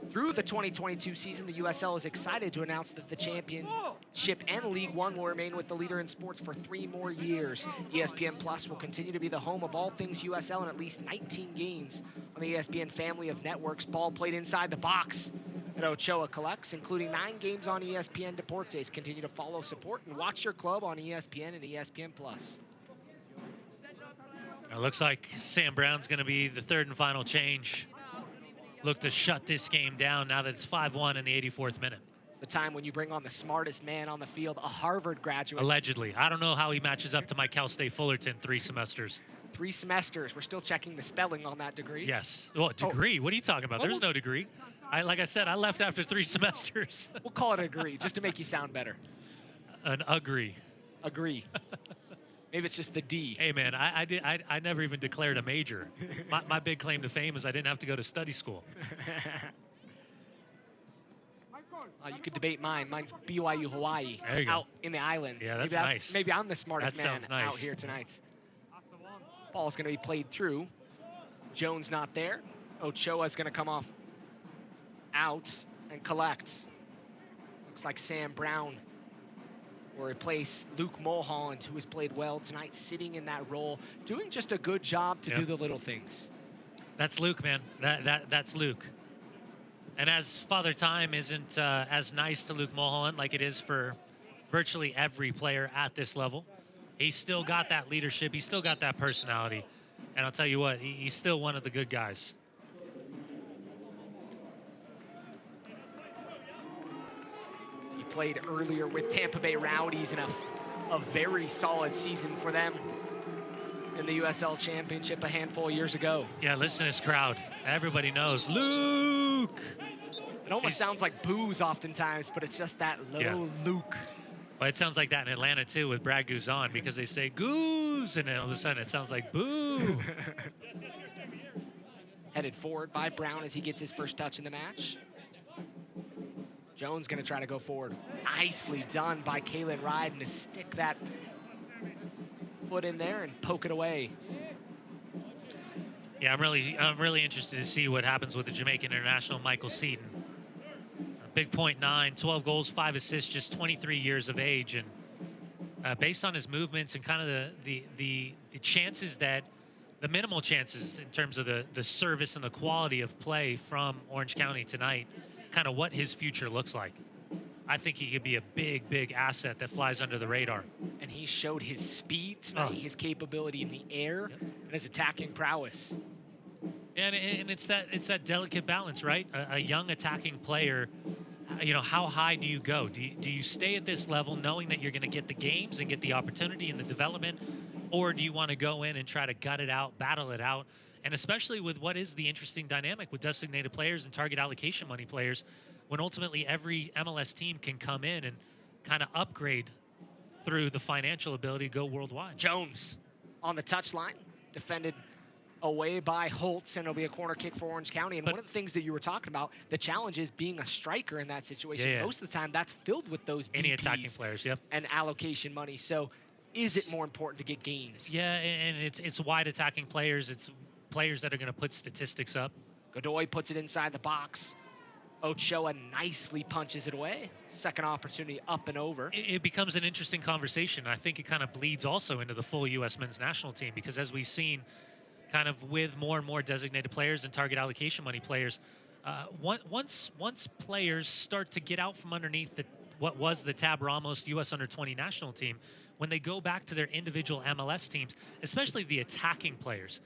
Through the 2022 season, the USL is excited to announce that the championship and League One will remain with the leader in sports for 3 more years. ESPN Plus will continue to be the home of all things USL and at least 19 games on the ESPN family of networks. Ball played inside the box. And Ochoa collects, including 9 games on ESPN Deportes. Continue to follow, support, and watch your club on ESPN and ESPN Plus. It looks like Sam Brown's going to be the 3rd and final change. Look to shut this game down now that it's 5-1 in the 84th minute. The time when you bring on the smartest man on the field, a Harvard graduate. Allegedly. I don't know how he matches up to my Cal State Fullerton 3 semesters. 3 semesters. We're still checking the spelling on that degree. Yes. Well, degree? What are you talking about? There's no degree. Like I said, I left after 3 semesters. We'll call it a degree, just to make you sound better. An agree. Agree. Maybe it's just the D. Hey, man, I never even declared a major. My big claim to fame is I didn't have to go to study school. You could debate mine. Mine's BYU Hawaii. There you go. Out in the islands. Yeah, that's maybe nice. Maybe I'm the smartest man nice. out here tonight. Ball's going to be played through. Jones not there. Ochoa's going to come off out and collect. Looks like Sam Brown will replace Luke Mulholland, who has played well tonight, sitting in that role, doing just a good job to do the little things. That's Luke, man. That's Luke. And as Father Time isn't as nice to Luke Mulholland like it is for virtually every player at this level, he's still got that leadership. He's still got that personality. And I'll tell you what, he's still one of the good guys. He played earlier with Tampa Bay Rowdies in a very solid season for them in the USL Championship a handful of years ago. Yeah, listen to this crowd. Everybody knows Luke. It almost sounds like boos oftentimes, but it's just that low Luke. Well, it sounds like that in Atlanta, too, with Brad Guzan, because they say goose, and then all of a sudden it sounds like boo. Headed forward by Brown as he gets his first touch in the match. Jones going to try to go forward. Nicely done by Kalen Ryden to stick that foot in there and poke it away. Yeah, I'm really interested to see what happens with the Jamaican international Michael Seaton. Big .9, 12 goals, 5 assists, just 23 years of age, and based on his movements and kind of the chances that, the minimal chances in terms of the service and the quality of play from Orange County tonight, kind of what his future looks like. I think he could be a big asset that flies under the radar. And he showed his speed tonight, his capability in the air, and his attacking prowess. And it's that delicate balance, right? A young attacking player, you know, how high do you go? Do you stay at this level knowing that you're going to get the games and get the opportunity and the development, or do you want to go in and try to gut it out, battle it out? And especially with what is the interesting dynamic with designated players and target allocation money players, when ultimately every MLS team can come in and kind of upgrade through the financial ability to go worldwide. Jones on the touchline, defended away by Holtz, and it'll be a corner kick for Orange County. And one of the things that you were talking about, the challenge is being a striker in that situation. Yeah. Most of the time, that's filled with those Any DPs attacking players, yep. and allocation money. So is it more important to get games? Yeah, and it's wide attacking players. It's players that are going to put statistics up. Godoy puts it inside the box. Ochoa nicely punches it away. Second opportunity up and over. It becomes an interesting conversation. I think it kind of bleeds also into the full U.S. men's national team, because as we've seen, kind of with more and more designated players and target allocation money players, once players start to get out from underneath what was the Tab Ramos U.S. Under-20 national team, when they go back to their individual MLS teams, especially the attacking players,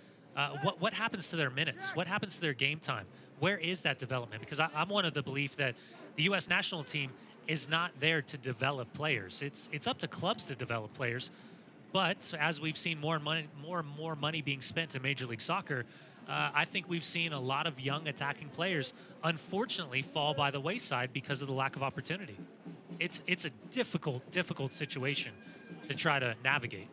what happens to their minutes? What happens to their game time? Where is that development? Because I'm one of the belief that the U.S. national team is not there to develop players. It's up to clubs to develop players. But as we've seen more and more money being spent in Major League Soccer, I think we've seen a lot of young attacking players, unfortunately, fall by the wayside because of the lack of opportunity. It's a difficult situation to try to navigate.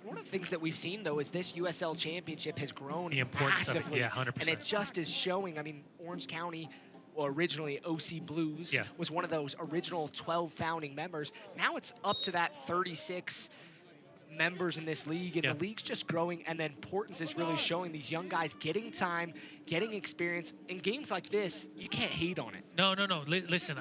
One of the things that we've seen, though, is this USL championship has grown the importance massively. Of it, yeah, 100%. And it just is showing. I mean, Orange County, well, originally OC Blues, was one of those original 12 founding members. Now it's up to that 36 members in this league, and the league's just growing, and the importance is really showing these young guys getting time, getting experience. In games like this, you can't hate on it. No. Listen,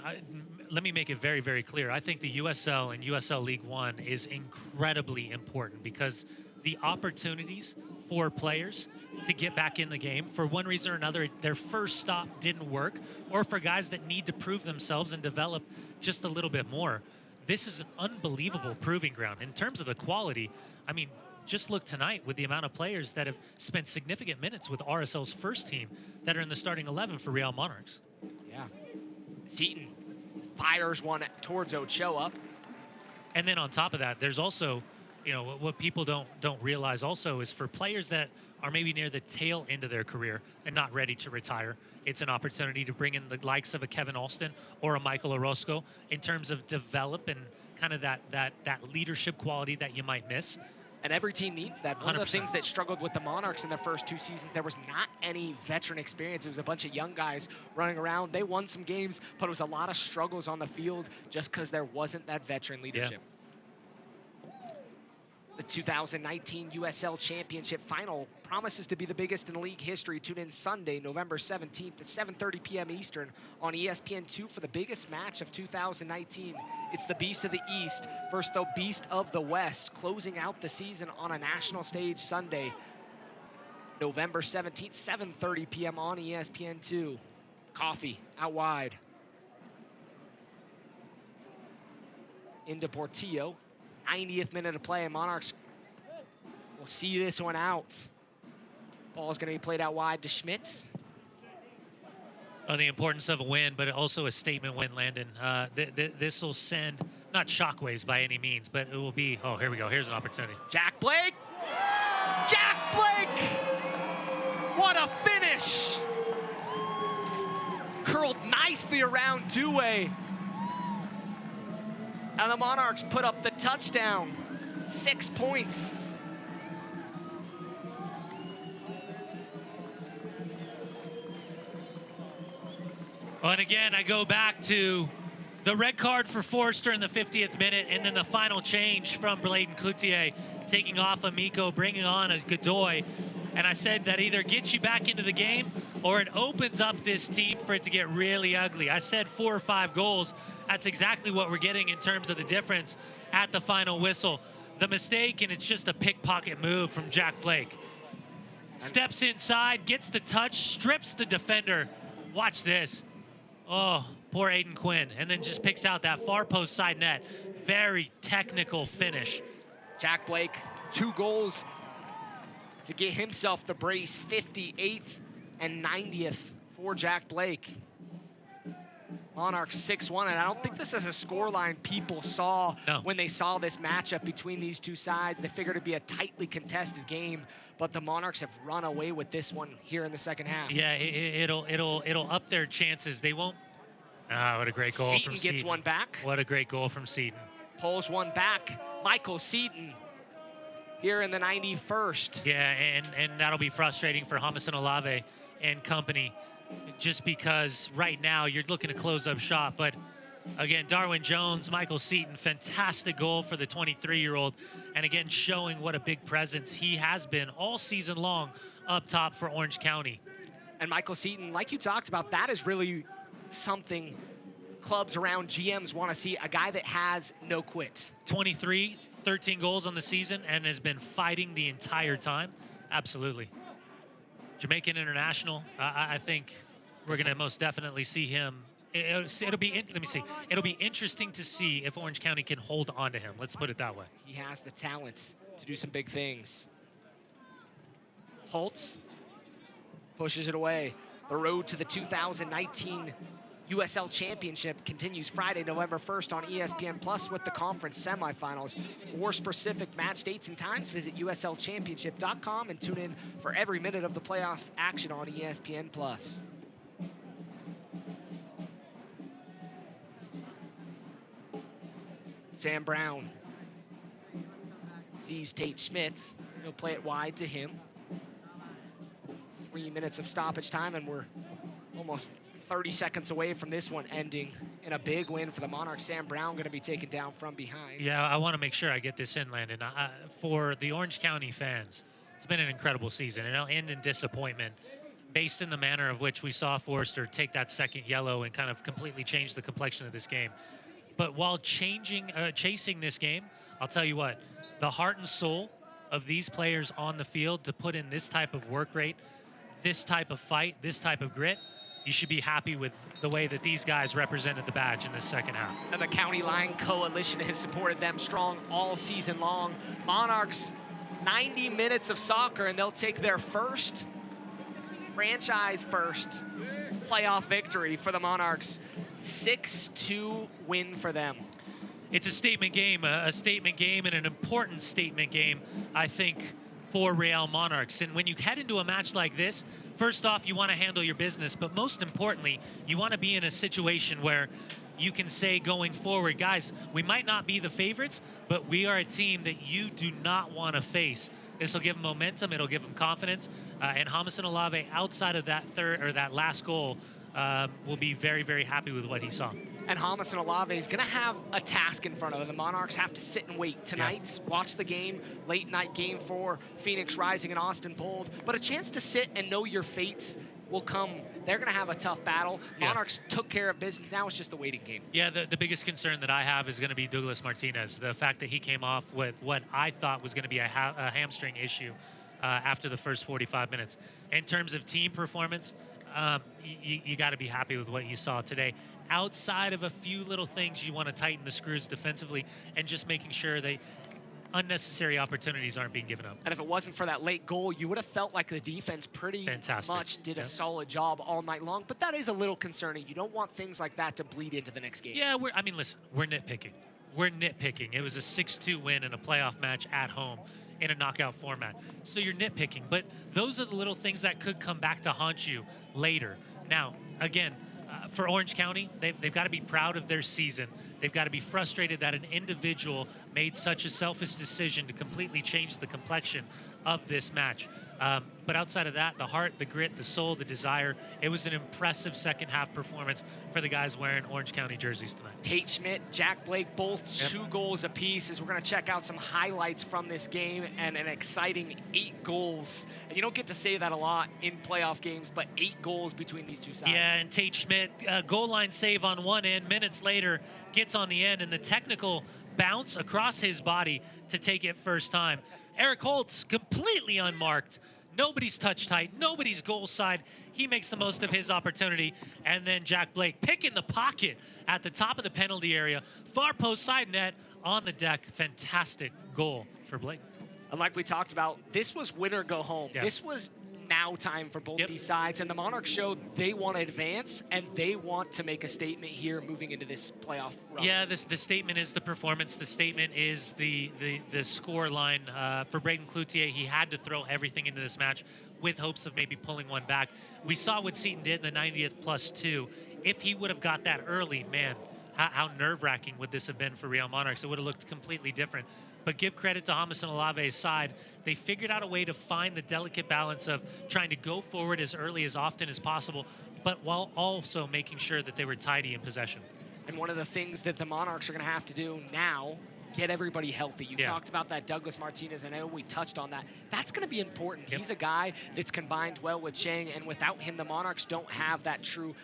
let me make it very, very clear. I think the USL and USL League One is incredibly important, because the opportunities for players to get back in the game, for one reason or another, their first stop didn't work, or for guys that need to prove themselves and develop just a little bit more. This is an unbelievable proving ground. In terms of the quality, I mean, just look tonight with the amount of players that have spent significant minutes with RSL's first team that are in the starting 11 for Real Monarchs. Yeah. Seaton fires one towards Ochoa. And then on top of that, there's also, what people don't realize also is for players that are maybe near the tail end of their career and not ready to retire, it's an opportunity to bring in the likes of a Kevin Alston or a Michael Orozco in terms of develop and kind of that leadership quality that you might miss. And every team needs that. One 100%. of the things that struggled with the Monarchs in their first two seasons, there was not any veteran experience. It was a bunch of young guys running around. They won some games, but it was a lot of struggles on the field just because there wasn't that veteran leadership. The 2019 USL Championship Final promises to be the biggest in league history. Tune in Sunday, November 17th at 7:30 p.m. Eastern on ESPN2 for the biggest match of 2019. It's the Beast of the East versus the Beast of the West, closing out the season on a national stage Sunday, November 17th, 7:30 p.m. on ESPN2. Coffee out wide. Into Portillo. 90th minute of play, and Monarchs will see this one out. Ball is going to be played out wide to Schmidt. The importance of a win, but also a statement win, Landon. This will send, not shockwaves by any means, but it will be, oh, here we go. Here's an opportunity. Jack Blake! Jack Blake! What a finish! Curled nicely around Dewey. And the Monarchs put up the touchdown. 6 points. Well, and again, I go back to the red card for Forrester in the 50th minute, and then the final change from Bladen Coutier, taking off Amico, bringing on a Godoy. And I said that either gets you back into the game or it opens up this team for it to get really ugly. I said 4 or 5 goals. That's exactly what we're getting in terms of the difference at the final whistle. The mistake, and it's just a pickpocket move from Jack Blake. Steps inside, gets the touch, strips the defender. Watch this. Oh, poor Aiden Quinn. And then just picks out that far post side net. Very technical finish. Jack Blake, 2 goals to get himself the brace. 58th and 90th for Jack Blake. Monarchs 6-1, and I don't think this is a scoreline people saw when they saw this matchup between these two sides. They figured it'd be a tightly contested game, but the Monarchs have run away with this one here in the second half. Yeah, it'll up their chances. They won't Ah, what a great goal Seaton from gets Seaton. one back. What a great goal from Seaton. Pulls one back. Michael Seaton here in the 91st. Yeah, and that'll be frustrating for Jamison Olave and company, just because right now you're looking to close up shop. But again, Darwin Jones, Michael Seaton, fantastic goal for the 23-year-old. And again, showing what a big presence he has been all season long up top for Orange County. And Michael Seaton, like you talked about, that is really something clubs around GMs want to see, a guy that has no quits. 23, 13 goals on the season, and has been fighting the entire time. Absolutely. Jamaican international, I think we're going to most definitely see him. It'll be interesting to see if Orange County can hold on to him. Let's put it that way. He has the talent to do some big things. Holtz pushes it away. The road to the 2019 USL Championship continues Friday, November 1st on ESPN Plus with the conference semifinals. For specific match dates and times, visit uslchampionship.com and tune in for every minute of the playoff action on ESPN Plus. Sam Brown sees Tate Schmitz. He'll play it wide to him. 3 minutes of stoppage time, and we're almost 30 seconds away from this one ending in a big win for the Monarchs. Sam Brown going to be taken down from behind. Yeah, I want to make sure I get this in, Landon. For the Orange County fans, it's been an incredible season, and it'll end in disappointment based in the manner of which we saw Forrester take that second yellow and kind of completely change the complexion of this game. But while chasing this game, I'll tell you what, the heart and soul of these players on the field to put in this type of work rate, this type of fight, this type of grit, you should be happy with the way that these guys represented the badge in the second half. And the County Line Coalition has supported them strong all season long. Monarchs, 90 minutes of soccer, and they'll take their first, franchise first, playoff victory for the Monarchs. 6-2 win for them. It's a statement game and an important statement game, I think, for Real Monarchs. And when you head into a match like this, first off, you want to handle your business, but most importantly, you want to be in a situation where you can say going forward, guys, we might not be the favorites, but we are a team that you do not want to face. This will give them momentum, it'll give them confidence, and Jamison Olave, outside of that last goal, will be very, very happy with what he saw. And Jamison Olave is going to have a task in front of them. The Monarchs have to sit and wait tonight, watch the game, late night game for Phoenix Rising and Austin Bold, but a chance to sit and know your fates will come. They're going to have a tough battle. Monarchs took care of business. Now it's just a waiting game. Yeah, the biggest concern that I have is going to be Douglas Martinez. The fact that he came off with what I thought was going to be a hamstring issue after the first 45 minutes. In terms of team performance, you got to be happy with what you saw today. Outside of a few little things, you want to tighten the screws defensively and just making sure that unnecessary opportunities aren't being given up. And if it wasn't for that late goal, you would have felt like the defense pretty much did a solid job all night long. But that is a little concerning. You don't want things like that to bleed into the next game. Yeah, listen, we're nitpicking. We're nitpicking. It was a 6-2 win in a playoff match at home in a knockout format. So you're nitpicking. But those are the little things that could come back to haunt you later. Now, again, for Orange County, they've got to be proud of their season. They've got to be frustrated that an individual made such a selfish decision to completely change the complexion of this match. But outside of that, the heart, the grit, the soul, the desire, it was an impressive second half performance for the guys wearing Orange County jerseys tonight. Tate Schmidt, Jack Blake, both 2 goals apiece, as we're going to check out some highlights from this game, and an exciting 8 goals. And you don't get to say that a lot in playoff games, but 8 goals between these two sides. Yeah, and Tate Schmidt, goal line save on one end, minutes later, gets on the end, and the technical bounce across his body to take it first time. Eric Holtz, completely unmarked. Nobody's touch tight. Nobody's goal side. He makes the most of his opportunity. And then Jack Blake picking the pocket at the top of the penalty area. Far post side net on the deck. Fantastic goal for Blake. And like we talked about, this was win or go home. Yeah. This was now time for both these sides. And the Monarchs showed they want to advance, and they want to make a statement here moving into this playoff run. Yeah, the statement is the performance. The statement is the score line. For Braden Cloutier, he had to throw everything into this match with hopes of maybe pulling one back. We saw what Seaton did in the 90th +2 If he would have got that early, man, how nerve-wracking would this have been for Real Monarchs? It would have looked completely different. But give credit to James and Olave's side. They figured out a way to find the delicate balance of trying to go forward as early as often as possible, but while also making sure that they were tidy in possession. And one of the things that the Monarchs are going to have to do now, get everybody healthy. You talked about that Douglas Martinez, and I know we touched on that. That's going to be important. He's a guy that's combined well with Chang, and without him, the Monarchs don't have that true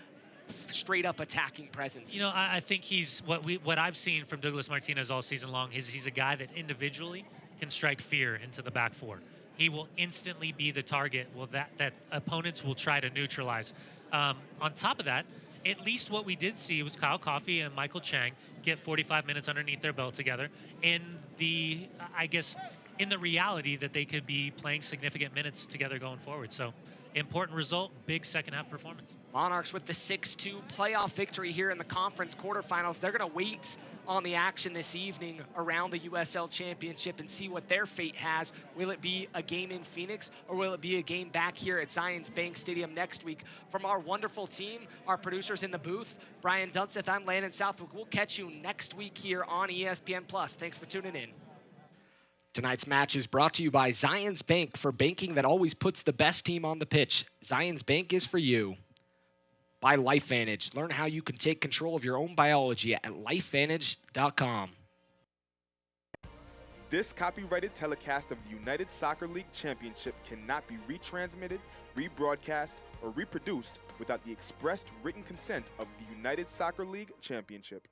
straight-up attacking presence. You know, I think he's what I've seen from Douglas Martinez all season long is he's a guy that individually can strike fear into the back four. He will instantly be the target that opponents will try to neutralize. On top of that, at least what we did see was Kyle Coffey and Michael Chang get 45 minutes underneath their belt together in the, I guess, in the reality that they could be playing significant minutes together going forward. So important result, big second half performance. Monarchs with the 6-2 playoff victory here in the conference quarterfinals. They're going to wait on the action this evening around the USL Championship and see what their fate has. Will it be a game in Phoenix, or will it be a game back here at Zions Bank Stadium next week? From our wonderful team, our producers in the booth, Brian Dunseth, I'm Landon Southwick. We'll catch you next week here on ESPN+. Thanks for tuning in. Tonight's match is brought to you by Zions Bank, for banking that always puts the best team on the pitch. Zions Bank is for you. By LifeVantage. Learn how you can take control of your own biology at lifevantage.com. This copyrighted telecast of the United Soccer League Championship cannot be retransmitted, rebroadcast, or reproduced without the expressed written consent of the United Soccer League Championship.